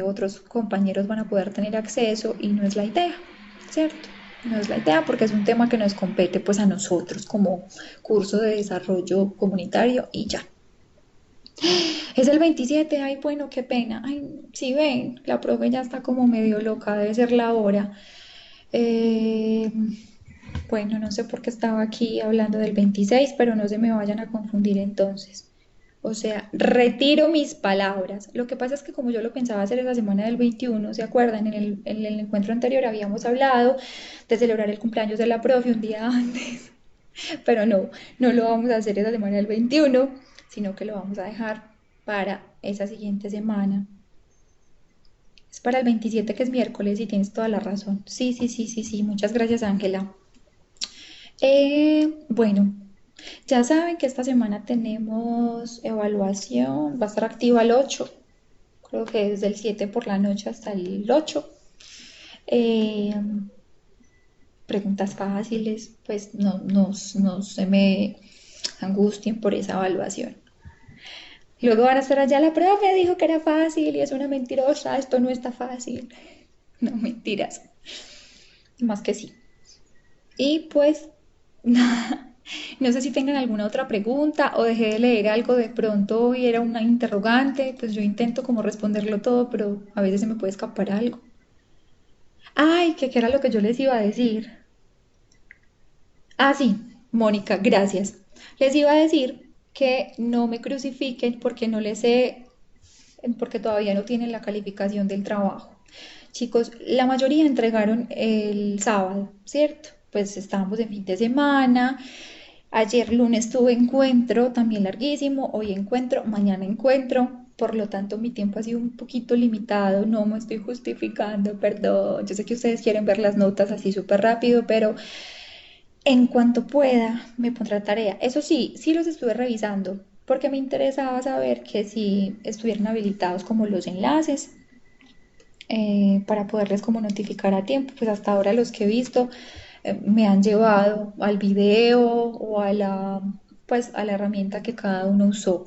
otros compañeros van a poder tener acceso y no es la idea, ¿cierto? No es la idea porque es un tema que nos compete pues a nosotros como curso de desarrollo comunitario y ya. Es el 27, ay bueno, qué pena. Ay, si ven, la profe ya está como medio loca, debe ser la hora. Eh, bueno, no sé por qué estaba aquí hablando del 26, pero no se me vayan a confundir entonces. O sea, retiro mis palabras. Lo que pasa es que como yo lo pensaba hacer esa semana del 21, ¿se acuerdan? En el encuentro anterior habíamos hablado de celebrar el cumpleaños de la profe un día antes, pero no lo vamos a hacer esa semana del 21, sino que lo vamos a dejar para esa siguiente semana. Es para el 27 que es miércoles y tienes toda la razón. Sí, muchas gracias, Ángela. Bueno, Ya saben que esta semana tenemos evaluación, va a estar activa el 8, creo que desde el 7 por la noche hasta el 8. Eh, Preguntas fáciles, pues no se me angustien por esa evaluación. Luego van a estar allá, la profe dijo que era fácil y es una mentirosa, esto no está fácil. No, mentiras, más que sí. Y pues, no sé si tengan alguna otra pregunta o dejé de leer algo de pronto y era una interrogante, pues yo intento como responderlo todo, pero a veces se me puede escapar algo. Ay, ¿qué era lo que yo les iba a decir? Ah, sí, Mónica, gracias. Les iba a decir que no me crucifiquen porque no les sé, porque todavía no tienen la calificación del trabajo. Chicos, la mayoría entregaron el sábado, ¿cierto? Pues estábamos en fin de semana. Ayer lunes tuve encuentro, también larguísimo. Hoy encuentro, mañana encuentro. Por lo tanto, mi tiempo ha sido un poquito limitado. No me estoy justificando, perdón. Yo sé que ustedes quieren ver las notas así súper rápido, pero en cuanto pueda, me pondré a tarea. Eso sí, sí los estuve revisando, porque me interesaba saber que si estuvieran habilitados como los enlaces para poderles como notificar a tiempo. Pues hasta ahora los que he visto me han llevado al video o a pues a la herramienta que cada uno usó.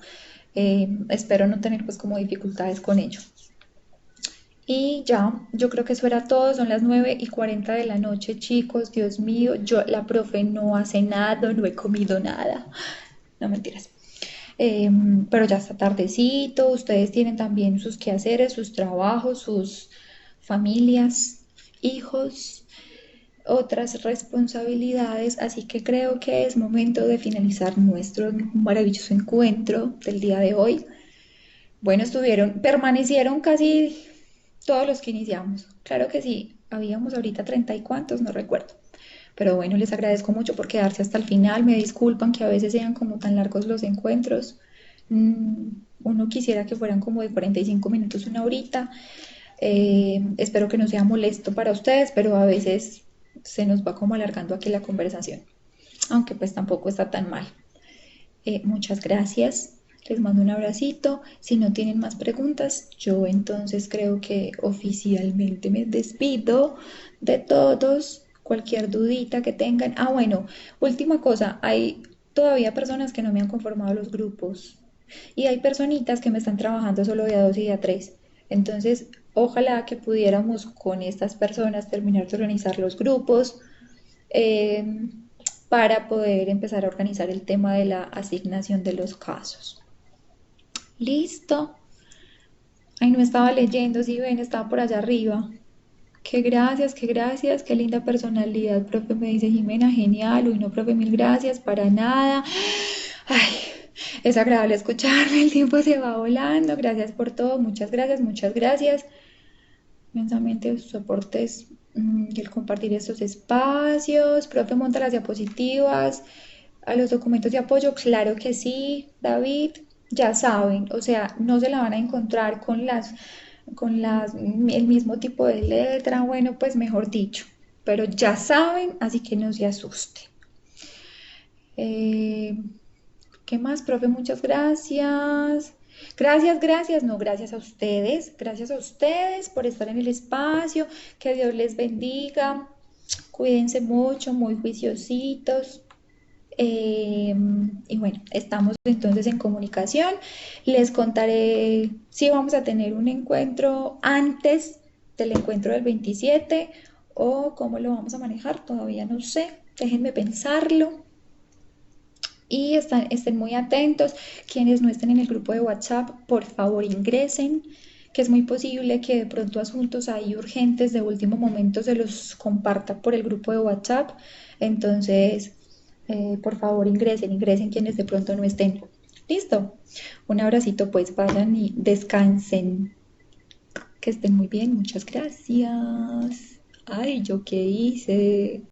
Espero no tener pues como dificultades con ello. Y ya, yo creo que eso era todo, son las 9:40 de la noche, chicos, Dios mío, la profe no ha cenado, no he comido nada, no mentiras. Pero ya está tardecito, ustedes tienen también sus quehaceres, sus trabajos, sus familias, hijos, otras responsabilidades, así que creo que es momento de finalizar nuestro maravilloso encuentro del día de hoy. Bueno, permanecieron casi todos los que iniciamos. Claro que sí, habíamos ahorita 30 y cuantos, no recuerdo. Pero bueno, les agradezco mucho por quedarse hasta el final. Me disculpan que a veces sean como tan largos los encuentros. Uno quisiera que fueran como de 45 minutos, una horita. Espero que no sea molesto para ustedes, pero a veces se nos va como alargando aquí la conversación. Aunque pues tampoco está tan mal. Muchas gracias. Les mando un abracito. Si no tienen más preguntas, yo entonces creo que oficialmente me despido de todos. Cualquier dudita que tengan. Ah, bueno, última cosa. Hay todavía personas que no me han conformado los grupos. Y hay personitas que me están trabajando solo día 2 y día 3. Entonces, ojalá que pudiéramos con estas personas terminar de organizar los grupos. Eh, para poder empezar a organizar el tema de la asignación de los casos. Listo. Ay, no estaba leyendo, si ven, estaba por allá arriba. Qué gracias, qué linda personalidad, profe, me dice Jimena, genial. Uy, no, profe, mil gracias, para nada. Ay, es agradable escucharme, el tiempo se va volando. Gracias por todo, muchas gracias, muchas gracias. Inmensamente sus aportes y el compartir estos espacios. Profe, monta las diapositivas, a los documentos de apoyo, claro que sí, David, ya saben, o sea, no se la van a encontrar el mismo tipo de letra, bueno, pues mejor dicho, pero ya saben, así que no se asusten. Eh, ¿Qué más, profe? Muchas gracias. Gracias, no, gracias a ustedes por estar en el espacio, que Dios les bendiga, cuídense mucho, muy juiciositos. Y bueno, estamos entonces en comunicación. Les contaré si vamos a tener un encuentro antes del encuentro del 27 o cómo lo vamos a manejar. Todavía no sé. Déjenme pensarlo. Y estén muy atentos. Quienes no estén en el grupo de WhatsApp, por favor ingresen, que es muy posible que de pronto asuntos ahí urgentes de último momento se los comparta por el grupo de WhatsApp. Entonces, por favor ingresen quienes de pronto no estén. Listo. Un abracito, pues vayan y descansen. Que estén muy bien. Muchas gracias. Ay, ¿yo qué hice?